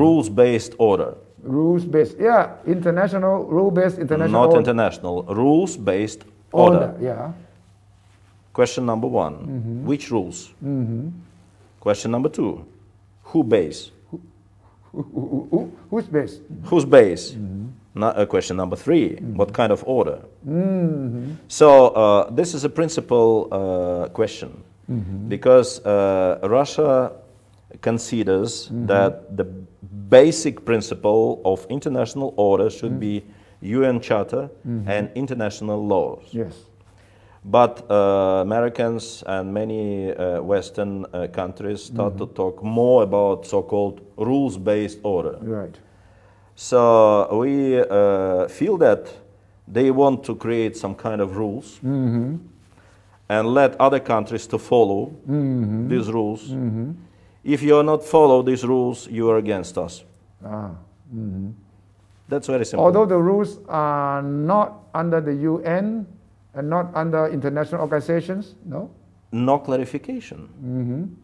rules-based order rules-based international rule-based international not order. international rules-based order question number 1 which rules question number 2 who base who's base whose base question number 3 what kind of order so this is a principal question because Russia considers that the basic principle of international order should be UN Charter and international laws. Yes. But Americans and many Western countries start to talk more about so-called rules-based order. Right. So we feel that they want to create some kind of rules and let other countries to follow these rules. If you are not follow these rules, you are against us. That's very simple. Although the rules are not under the UN and not under international organizations, no? No clarification.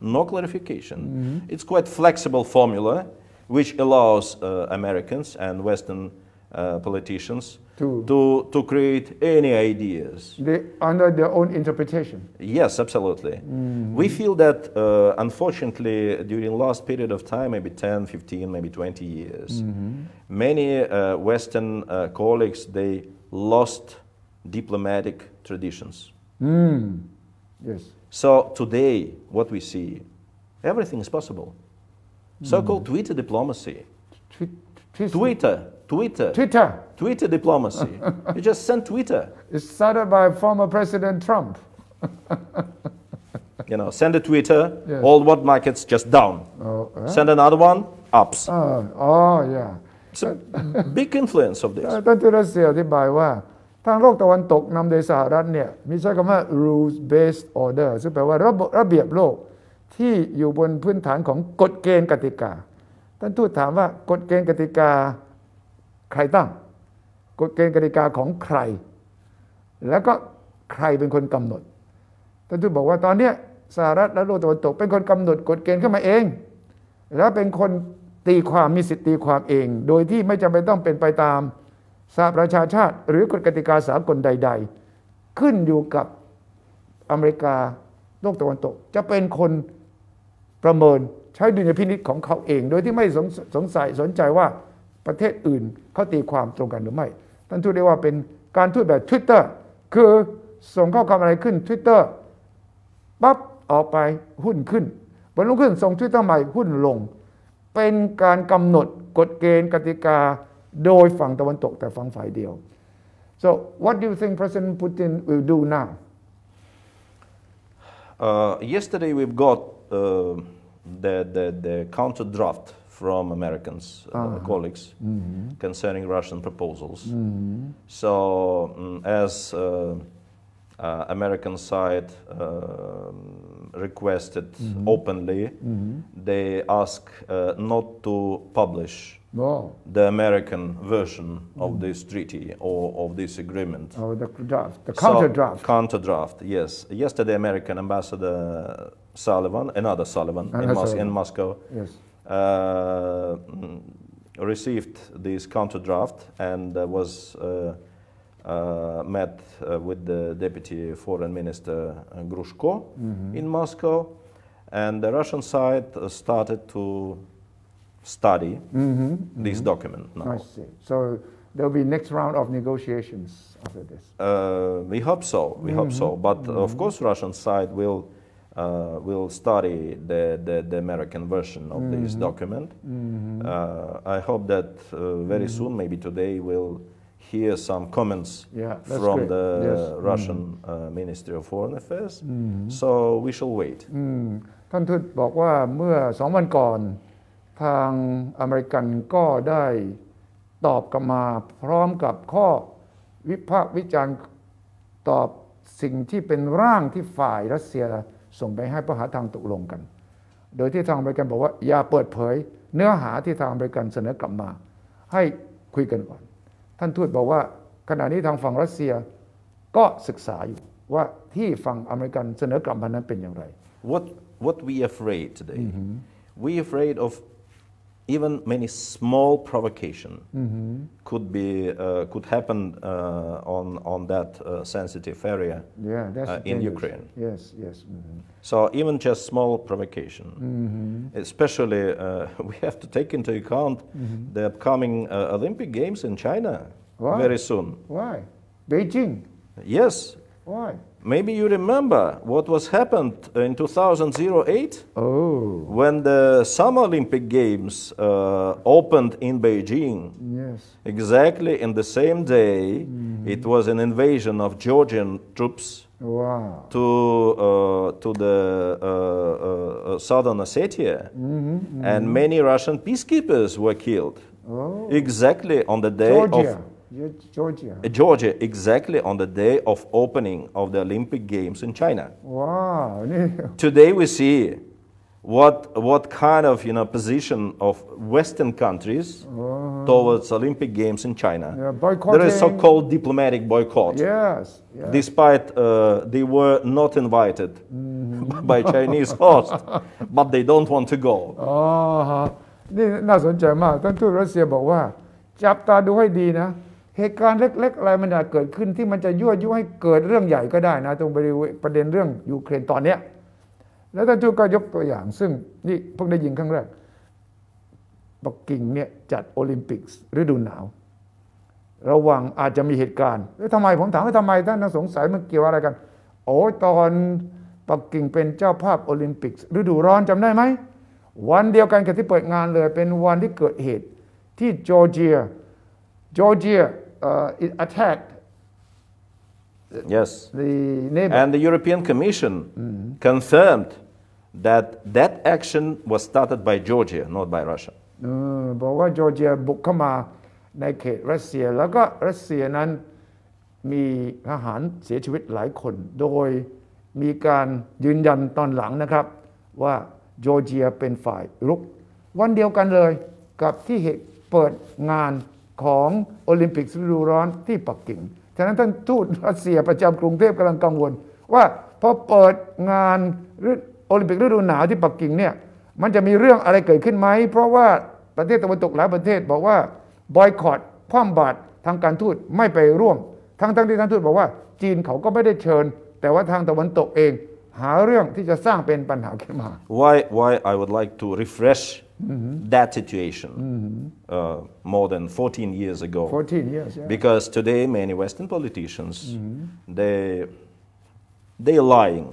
No clarification. It's quite flexible formula which allows Americans and Western politicians to create any ideas. Under their own interpretation. Yes, absolutely. We feel that unfortunately during last period of time, maybe 10, 15, maybe 20 years, many Western colleagues, they lost diplomatic traditions. Yes. So today, what we see, everything is possible. So-called Twitter diplomacy. Twitter diplomacy. You just send Twitter. It started by former President Trump. Send a Twitter, all world markets just down. Send another one, ups. Yeah. It's a big influence of this. ท่านทูตรัสเซียอธิบายว่าทางโลกตะวันตกนำโดยสหรัฐเนี่ยมีใช้คำว่า rules based order ซึ่งแปลว่าระเบียบโลกที่อยู่บนพื้นฐานของกฎเกณฑ์กติกาท่านทูตถามว่ากฎเกณฑ์กติกาใครตั้งกฎเกณฑ์กติกาของใครแล้วก็ใครเป็นคนกำหนดท่านทูตบอกว่าตอนนี้สหรัฐและโลกตะวันตกเป็นคนกำหนดกฎเกณฑ์ขึ้นมาเองแล้วเป็นคนตีความมีสิทธิตีความเองโดยที่ไม่จำเป็นต้องเป็นไปตามสหประชาชาติหรือกฎกติกาสากลใดๆขึ้นอยู่กับอเมริกาโลกตะวันตกจะเป็นคนประเมินใช้ดุลยพินิจของเขาเองโดยที่ไม่สนใจว่าประเทศอื่นเขาตีความตรงกันหรือไม่ท่านทูตเรียกว่าเป็นการทูตแบบ Twitter คือส่งข้อความอะไรขึ้น Twitter ปั๊บออกไปหุ้นขึ้นวันรุ่งขึ้นส่ง Twitter ใหม่หุ้นลงเป็นการกำหนดกฎเกณฑ์กติกาโดยฝั่งตะวันตกแต่ฝั่งฝ่ายเดียว so what do you think President Putin will do now yesterday we've got the counter draft from Americans colleagues concerning Russian proposals. So as American side requested openly, they ask not to publish the American version of this treaty or of this agreement. Oh, the draft, the counter draft. Counter draft, yes. Yesterday, American Ambassador Sullivan, another Sullivan in Moscow, yes. Received this counter draft and was met with the Deputy Foreign Minister Grushko in Moscow, and the Russian side started to study this document now. I see. So there will be next round of negotiations after this. We hope so. We hope so. But of course, Russian side will study the American version of this document. I hope that very soon, maybe today, we'll hear some comments from the Russian Ministry of Foreign Affairs. So we shall wait. ท่านทูตบอกว่าเมื่อ2 วันก่อนทางอเมริกันก็ได้ตอบกลับมาพร้อมกับข้อวิพากษ์วิจารณ์ตอบสิ่งที่เป็นร่างที่ฝ่ายรัสเซียส่งไปให้เพื่อหาทางตกลงกันโดยที่ทางอเมริกันบอกว่าอย่าเปิดเผยเนื้อหาที่ทางอเมริกันเสนอกลับมาให้คุยกันก่อนท่านทูตบอกว่าขณะนี้ทางฝั่งรัสเซียก็ศึกษาอยู่ว่าที่ฝั่งอเมริกันเสนอกลับมานั้นเป็นอย่างไร What we afraid today we afraid of even many small provocation could happen on that sensitive area in Ukraine. Yes. So even just small provocation, especially we have to take into account the upcoming Olympic Games in China very soon. Why? Beijing? Yes. Why? maybe you remember what was happened in 2008 when the Summer Olympic Games opened in Beijing. Yes. Exactly in the same day, it was an invasion of Georgian troops to the southern Ossetia, and many Russian peacekeepers were killed. Exactly on the day Georgia, exactly on the day of opening of the Olympic Games in China. Wow. Today we see what kind of position of Western countries towards Olympic Games in China. There is so-called diplomatic boycott. Yes. Despite they were not invited by Chinese host, but they don't want to go. นี่น่าสนใจมากท่านทูตรัสเซียบอกว่าจับตาดูให้ดีนะเหตุการณ์เล็กๆอะไรมันอาจเกิดขึ้นที่มันจะยั่วยุให้เกิดเรื่องใหญ่ก็ได้นะตรงประเด็นเรื่องยูเครนตอนเนี้ยแล้วท่านทูตก็ยกตัวอย่างซึ่งนี่เพิ่งได้ยินครั้งแรกปักกิ่งเนี่ยจัดโอลิมปิกฤดูหนาวระวังอาจจะมีเหตุการณ์แล้วทำไมผมถามว่าทำไมท่านสงสัยมันเกี่ยวอะไรกันโอ้ตอนปักกิ่งเป็นเจ้าภาพโอลิมปิกฤดูร้อนจำได้ไหมวันเดียวกันกับที่เปิดงานเลยเป็นวันที่เกิดเหตุที่จอร์เจียit attacked Yes. the neighbor. And the European Commission confirmed that action was started by Georgia, not by Russia. บอกว่าจอร์เจียบุกเข้ามาในเขตรัสเซียแล้วก็รัสเซียนั้นมีทหารเสียชีวิตหลายคนโดยมีการยืนยันตอนหลังนะครับว่าจอร์เจียเป็นฝ่ายรุกวันเดียวกันเลยกับที่เปิดงานของโอลิมปิกฤดูร้อนที่ปักกิ่งฉะนั้นท่านทูตรัสเซียประจำกรุงเทพกำลังกังวลว่าพอเปิดงานโอลิมปิกฤดูหนาวที่ปักกิ่งเนี่ยมันจะมีเรื่องอะไรเกิดขึ้นไหมเพราะว่าประเทศตะวันตกหลายประเทศบอกว่าบอยคอตคว่ำบาตรทางการทูตไม่ไปร่วมทั้งที่ท่านทูตบอกว่าจีนเขาก็ไม่ได้เชิญแต่ว่าทางตะวันตกเองหาเรื่องที่จะสร้างเป็นปัญหาขึ้นมา Why I would like to refresh that situation more than 14 years ago. 14 years, yeah. Because today many Western politicians they lying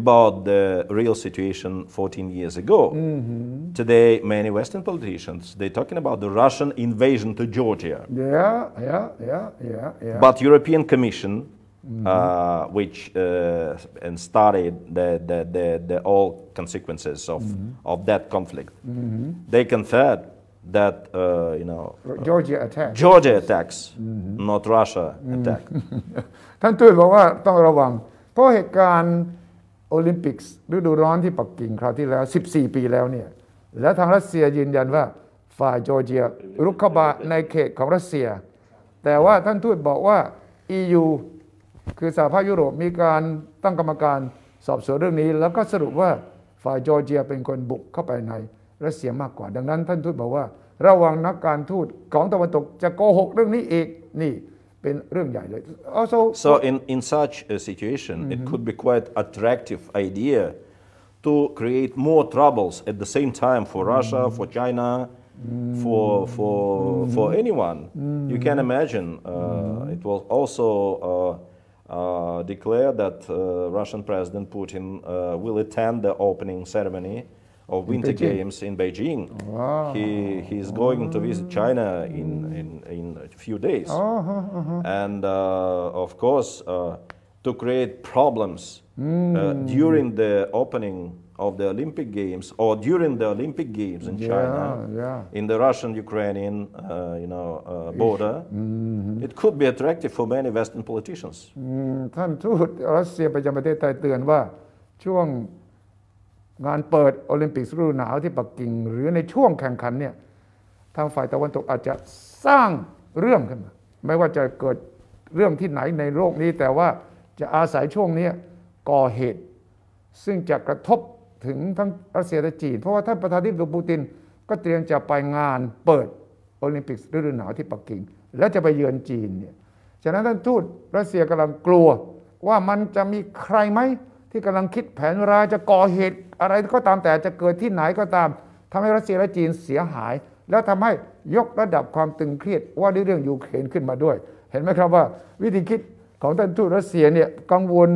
about the real situation 14 years ago. Today many Western politicians they talking about the Russian invasion to Georgia. Yeah. But European Commission which and studied the all consequences of that conflict. They confirmed that Georgia attacks, not Russia attack. ท่านทูตบอกว่าต้องระวังเพราะเหตุการณ์โอลิมปิกฤดูร้อนที่ปักกิ่งคราวที่แล้ว14 ปีแล้วเนี่ยและทางรัสเซียยืนยันว่าฝ่ายจอร์เจียรุกเข้ามาในเขตของรัสเซียแต่ว่าท่านทูตบอกว่า EUคือสหภาพยุโรปมีการตั้งกรรมการสอบสวนเรื่องนี้แล้วก็สรุปว่าฝ่ายจอร์เจียเป็นคนบุกเข้าไปในรัสเซียมากกว่าดังนั้นท่านทูตบอกว่าระวังนักการทูตของตะวันตกจะโกหกเรื่องนี้อีกนี่เป็นเรื่องใหญ่เลย So in such a situation it could be quite attractive idea to create more troubles at the same time for Russia, for China, for anyone. You can imagine it was also declared that Russian President Putin will attend the opening ceremony of Winter Games in Beijing. Wow. He is going to visit China in a few days, and of course to create problems during the opening of the Olympic Games or during the Olympic Games in China, in the Russian-Ukrainian border, it could be attractive for many Western politicians. ท่านทูตรัสเซียประจำประเทศไทยเตือนว่าช่วงงานเปิดโอลิมปิกฤดูหนาวที่ปักกิ่งหรือในช่วงแข่งขันเนี่ยทางฝ่ายตะวันตกอาจจะสร้างเรื่องขึ้นมาไม่ว่าจะเกิดเรื่องที่ไหนในโลกนี้แต่ว่าจะอาศัยช่วงนี้ก่อเหตุซึ่งจะกระทบถึงทั้งรัสเซียและจีนเพราะว่าท่านประธานาธิบดีปูตินก็เตรียมจะไปงานเปิดโอลิมปิกฤดูหนาวที่ปักกิ่งและจะไปเยือนจีนเนี่ยฉะนั้นท่านทูตรัสเซียกำลังกลัวว่ามันจะมีใครไหมที่กำลังคิดแผนร้ายจะก่อเหตุอะไรก็ตามแต่จะเกิดที่ไหนก็ตามทำให้รัสเซียและจีนเสียหายแล้วทำให้ยกระดับความตึงเครียดว่าด้วยเรื่องยูเครนขึ้นมาด้วยเห็นไหมครับว่าวิธีคิด ของท่านทูตรัสเซียเนี่ยกังวล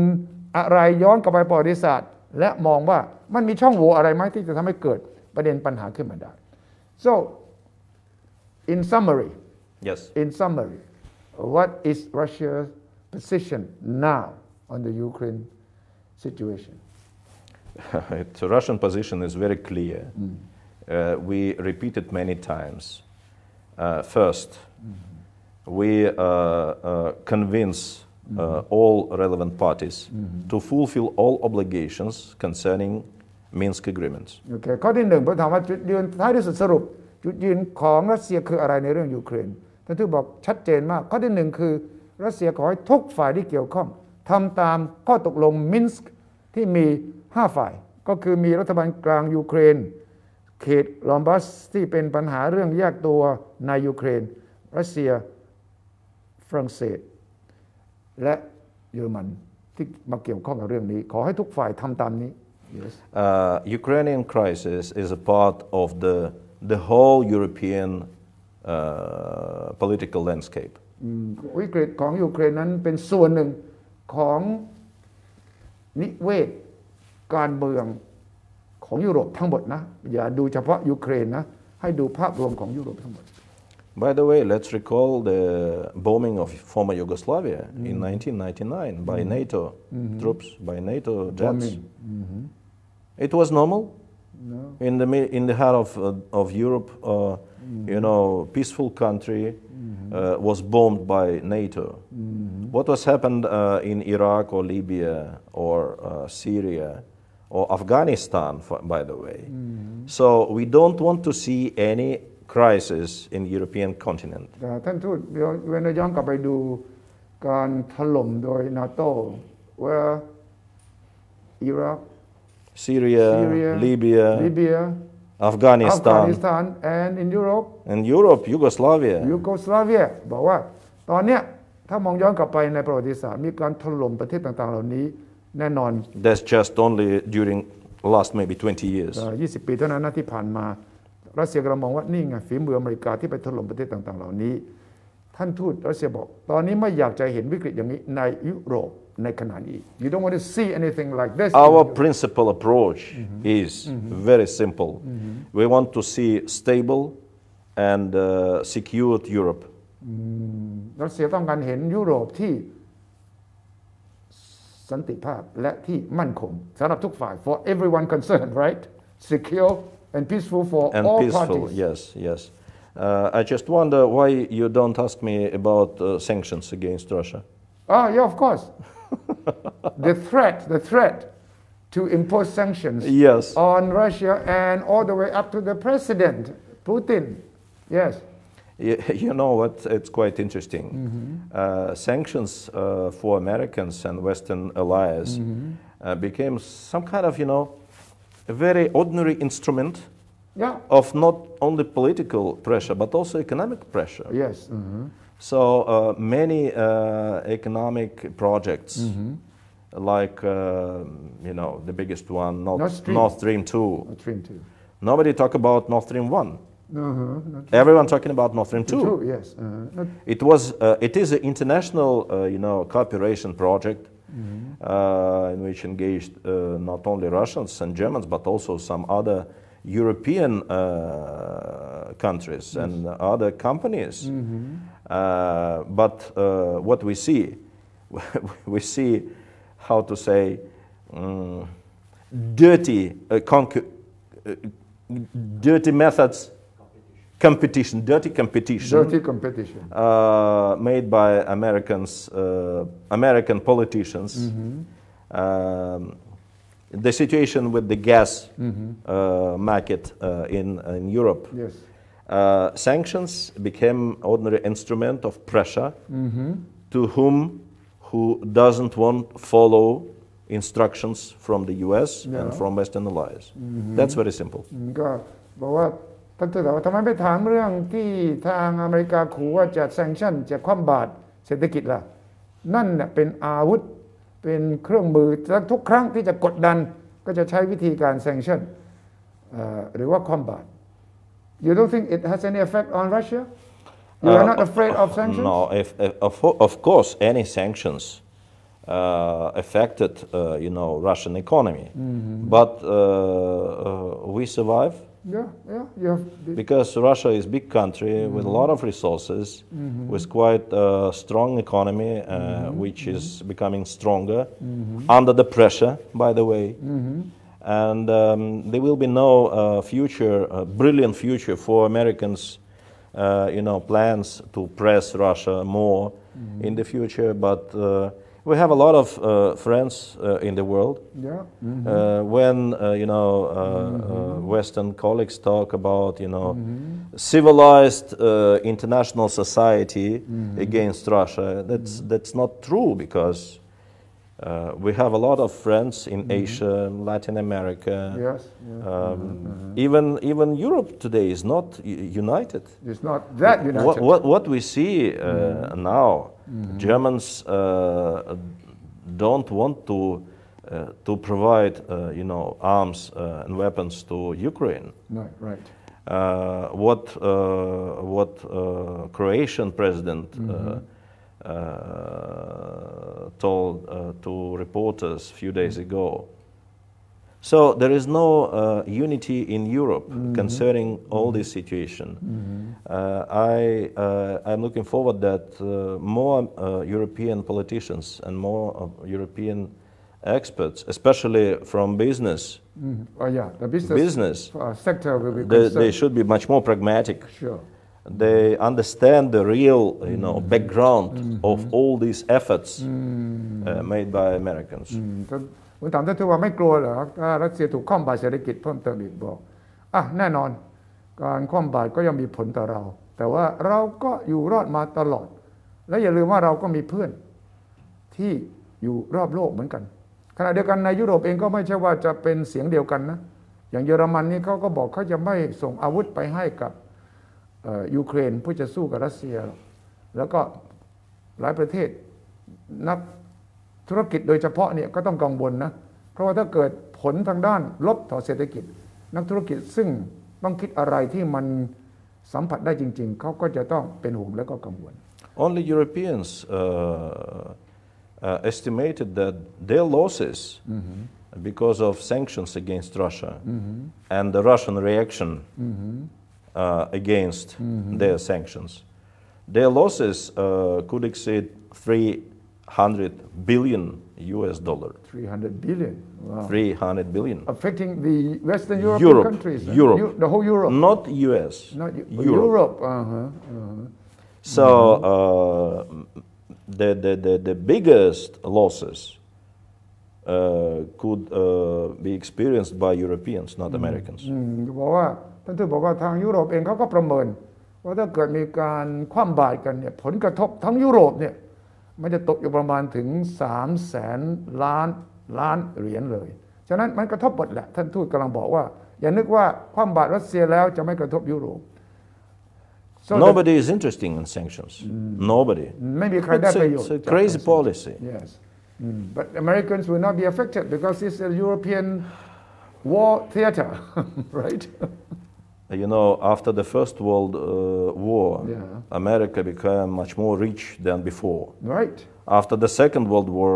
อะไรย้อนกลับไปประวัติศาสตร์และมองว่ามันมีช่องโหว่อะไรไหมที่จะทำให้เกิดประเด็นปัญหาขึ้นมาได้ so in summary what is Russia's position now on the Ukraine situation The Russian position is very clear. We repeat it many times. First, we convince all relevant parties to fulfill all obligations concerning Minsk agreements. โอเคข้อที่หนึ่งผมถามว่าจุดยืนท้ายที่สุดสรุปจุดยืนของรัสเซียคืออะไรในเรื่องยูเครนท่านทูตบอกชัดเจนมากข้อที่หนึ่งคือรัสเซียขอให้ทุกฝ่ายที่เกี่ยวข้องทำตามข้อตกลงมินสก์ที่มี5ฝ่ายก็คือมีรัฐบาลกลางยูเครนเขตลอมบัสที่เป็นปัญหาเรื่องแยกตัวในยูเครนรัสเซียฝรั่งเศสและเยอรมันที่มาเกี่ยวข้องกับเรื่องนี้ขอให้ทุกฝ่ายทำตามนี้ yes. Ukrainian crisis is a part of the whole European political landscape. วิกฤตของยูเครนนั้นเป็นส่วนหนึ่งของนิเวศการเมืองของยุโรปทั้งหมดนะอย่าดูเฉพาะยูเครนนะให้ดูภาพรวมของยุโรปทั้งหมด By the way, let's recall the bombing of former Yugoslavia in 1999 by NATO troops, by NATO jets. It was normal in the heart of Europe. Peaceful country was bombed by NATO. What was happened in Iraq or Libya or Syria?or Afghanistan, by the way. So we don't want to see any crisis in the European continent. ท่านทูตเว้นย้อนกลับไปดูการถล่มโดยนาโต้ where Iraq, Syria, Libya, Afghanistan, and in Europe, Yugoslavia. บอกว่าตอนเนี้ยถ้ามองย้อนกลับไปในประวัติศาสตร์มีการถล่มประเทศต่างๆเหล่านี้แน่นอน That's just only during last maybe 20 years. 20 ปีเท่านั้นที่ผ่านมารัสเซียกำลังมองว่านี่ไงฝีมืออเมริกาที่ไปถล่มประเทศต่างๆเหล่านี้ท่านทูตรัสเซียบอกตอนนี้ไม่อยากจะเห็นวิกฤตอย่างนี้ในยุโรปในขณะนี้ You don't want to see anything like this. Our principal approach is very simple. We want to see stable and secured Europe. รัสเซียต้องการเห็นยุโรปที่สันติภาพและที่มั่นคงสำหรับทุกฝ่าย for everyone concerned, right? Secure and peaceful for all parties. Yes. I just wonder why you don't ask me about sanctions against Russia. Yeah, of course. the threat to impose sanctions on Russia and all the way up to the president, Putin. Yes. You know what? It's quite interesting. Sanctions for Americans and Western allies became some kind of, a very ordinary instrument of not only political pressure but also economic pressure. Yes. So many economic projects, like the biggest one, Nord Stream 2. Nobody talk about Nord Stream 1. Everyone talking about Nord Stream 2. Yes. It is an international, cooperation project in which engaged not only Russians and Germans but also some other European countries and other companies. But what we see, how to say, dirty methods. Dirty competition made by American politicians. The situation with the gas market in Europe. Yes. Sanctions became ordinary instrument of pressure to who doesn't want to follow instructions from the US and from Western allies. That's very simple. ก็บอกว่าท่านทูตถามว่าทำไมไม่ถามเรื่องที่ทางอเมริกาขู่ว่าจะแซงชั่นจะคว่ำบาตรเศรษฐกิจล่ะนั่นเป็นอาวุธเป็นเครื่องมือทุกครั้งที่จะกดดันก็จะใช้วิธีการแซงชั่นหรือว่าคว่ำบาตร You don't think it has any effect on Russia? You are not afraid of sanctions? No, of course, any sanctions affected, Russian economy. But we survive. Yeah. Because Russia is a big country with a lot of resources, with quite a strong economy, which is becoming stronger under the pressure, by the way. And there will be no brilliant future for Americans, plans to press Russia more in the future. But we have a lot of friends in the world. When Western colleagues talk about civilized international society against Russia, that's not true, because we have a lot of friends in Asia, Latin America. Yes. Even Europe today is not united. It's not that united. What we see now, Germans don't want to provide arms and weapons to Ukraine. Right. What Croatian president told to reporters a few days ago. So there is no unity in Europe concerning all this situation. I'm looking forward that more European politicians and more European experts, especially from business, the business sector will be concerned. They should be much more pragmatic. Sure. They understand the real, background of all these efforts made by Americans. ผมถามท่านทูตว่าไม่กลัวเหรอถ้ารัสเซียถูกคว่ำบาตรเศรษฐกิจเพิ่มเติมอีกบอกแน่นอนการคว่ำบาตรก็ย่อมมีผลต่อเราแต่ว่าเราก็อยู่รอดมาตลอดและอย่าลืมว่าเราก็มีเพื่อนที่อยู่รอบโลกเหมือนกันขณะเดียวกันในยุโรปเองก็ไม่ใช่ว่าจะเป็นเสียงเดียวกันนะอย่างเยอรมันนี่เขาก็บอกเขาจะไม่ส่งอาวุธไปให้กับยูเครนเพื่อจะสู้กับรัสเซียแล้วก็หลายประเทศนักธุรกิจโดยเฉพาะเนี่ยก็ต้องกังวลนะเพราะว่าถ้าเกิดผลทางด้านลบต่อเศรษฐกิจนักธุรกิจซึ่งต้องคิดอะไรที่มันสัมผัสได้จริงๆเขาก็จะต้องเป็นห่วงและก็กังวล Only Europeans estimated that their losses because of sanctions against Russia and the Russian reaction against their sanctions, their losses could exceed $300 billion. 300 billion. Wow. 300 billion. Affecting the Western European countries. Europe. The whole Europe. Not US. Not Europe. So the biggest losses could be experienced by Europeans, not Americans. บอกว่าท่านทูตบอกว่าทางยุโรปเองเขาก็ประเมินว่าถ้าเกิดมีการคว่ำบาตรกันเนี่ยผลกระทบทั้งยุโรปเนี่ยมันจะตกอยู่ประมาณถึง300,000 ล้านเหรียญเลยฉะนั้นมันกระทบหมดแหละท่านทูตกำลังบอกว่าอย่านึกว่าคว่ำบาตรรัสเซียแล้วจะไม่กระทบยุโรป Nobody is interested in sanctions. Nobody. ไม่มีใครได้ประโยชน์ It's a crazy policy. Yes. But Americans will not be affected because it's a European war theater, right? After the First World War, America became much more rich than before. Right. After the Second World War,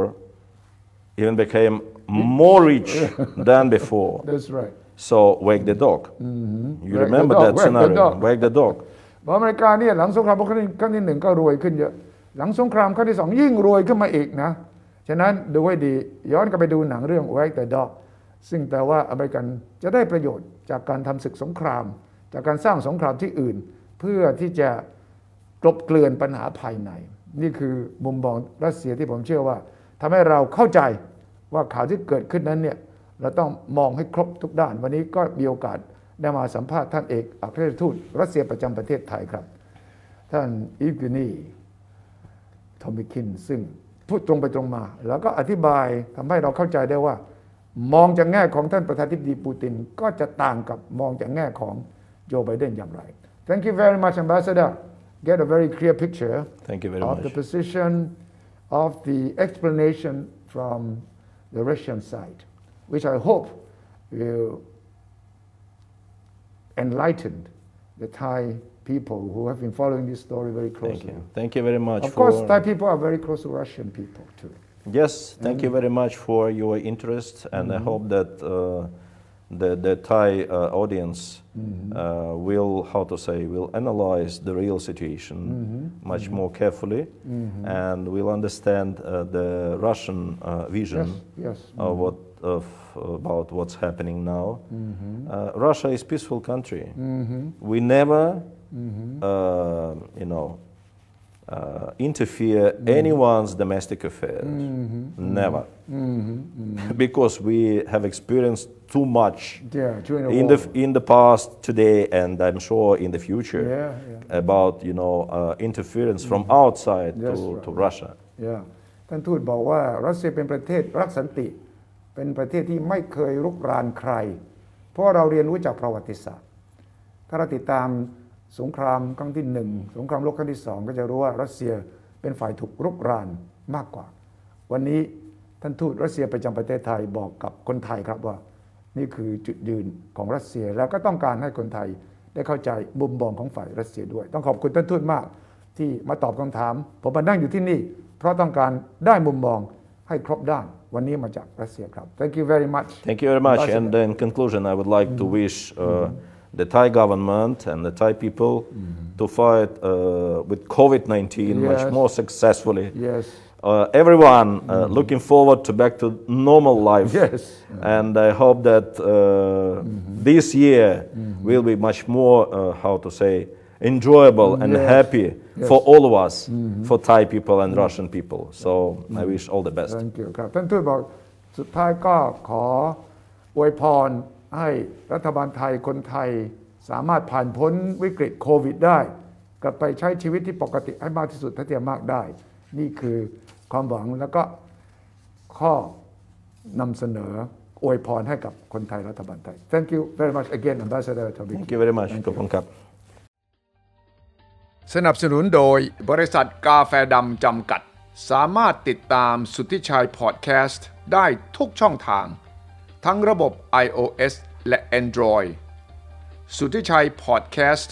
even became more rich than before. That's right. So wag the dog. You remember that scenario? Wag the dog. อเมริกาเนี่ยหลังสงครามโลกครั้งที่1ก็รวยขึ้นเยอะหลังสงครามครั้งที่2ยิ่งรวยขึ้นมาอีกนะฉะนั้นดูให้ดีย้อนกลับไปดูหนังเรื่อง Wag the Dog ซึ่งแปลว่าอเมริกันจะได้ประโยชน์จากการทำศึกสงครามจากการสร้างสงครามที่อื่นเพื่อที่จะกลบเกลื่อนปัญหาภายในนี่คือมุมมองรัสเซียที่ผมเชื่อว่าทำให้เราเข้าใจว่าข่าวที่เกิดขึ้นนั้นเนี่ยเราต้องมองให้ครบทุกด้านวันนี้ก็มีโอกาสได้มาสัมภาษณ์ท่านเอกอัครราชทูตรัสเซียประจำประเทศไทยครับท่านอีฟกินีทอมิคินซึ่งพูดตรงไปตรงมาแล้วก็อธิบายทำให้เราเข้าใจได้ว่ามองจากแง่ของท่านประธานาธิบดีปูตินก็จะต่างกับมองจากแง่ของโจไบเดนอย่างไร Thank you very much, Ambassador. Get a very clear picture Thank you very of much. the position of the explanation from the Russian side, which I hope will enlighten the Thai people who have been following this story very closely. Thank you very much. Of course, Thai people are very close to Russian people too. Yes, thank you very much for your interest, and I hope that the Thai audience will analyze the real situation much more carefully, and will understand the Russian vision about what's happening now. Russia is a peaceful country. We never, interfere anyone's domestic affairs. Never. Because we have experienced too much in the past, today, and I'm sure in the future about interference from outside to Russia. ท่านทูตบอกว่ารัสเซียเป็นประเทศรักสันติเป็นประเทศที่ไม่เคยรุกรานใครเพราะเราเรียนรู้จากประวัติศาสตร์ถ้าเราติดตามสงครามครั้งที่1สงครามโลกครั้งที่2ก็จะรู้ว่ารัสเซียเป็นฝ่ายถูกรุกรานมากกว่าวันนี้ท่านทูตรัสเซียประจำประเทศไทยบอกกับคนไทยครับว่านี่คือจุดยืนของรัสเซียแล้วก็ต้องการให้คนไทยได้เข้าใจมุมมองของฝ่ายรัสเซียด้วยต้องขอบคุณท่านทูตมากที่มาตอบคำถามผมมานั่งอยู่ที่นี่เพราะต้องการได้มุมมองให้ครบด้านวันนี้มาจากรัสเซียครับ Thank you very much. Thank you very much. And in conclusion, I would like to wish the Thai government and the Thai people to fight with COVID-19 much more successfully. Yes. Everyone looking forward to back to normal life. Yes. And I hope that this year will be much more, enjoyable and happy for all of us, for Thai people and Russian people. So I wish all the best. Thank you ครับท่านทูตบอกสุดท้ายก็ขออวยพรให้รัฐบาลไทยคนไทยสามารถผ่านพ้นวิกฤตโควิดได้กลับไปใช้ชีวิตที่ปกติให้มากที่สุดเท่าที่จะมากได้นี่คือความหวังแล้วก็ข้อนำเสนออวยพรให้กับคนไทยรัฐบาลไทย Thank you very much again Ambassador Tobik Thank you very much ขอบคุณครับสนับสนุนโดยบริษัทกาแฟดำจำกัดสามารถติดตามสุทธิชัย Podcast ได้ทุกช่องทางทั้งระบบ iOS และ Android สุทธิชัย Podcast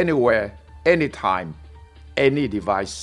anywhere anytime any device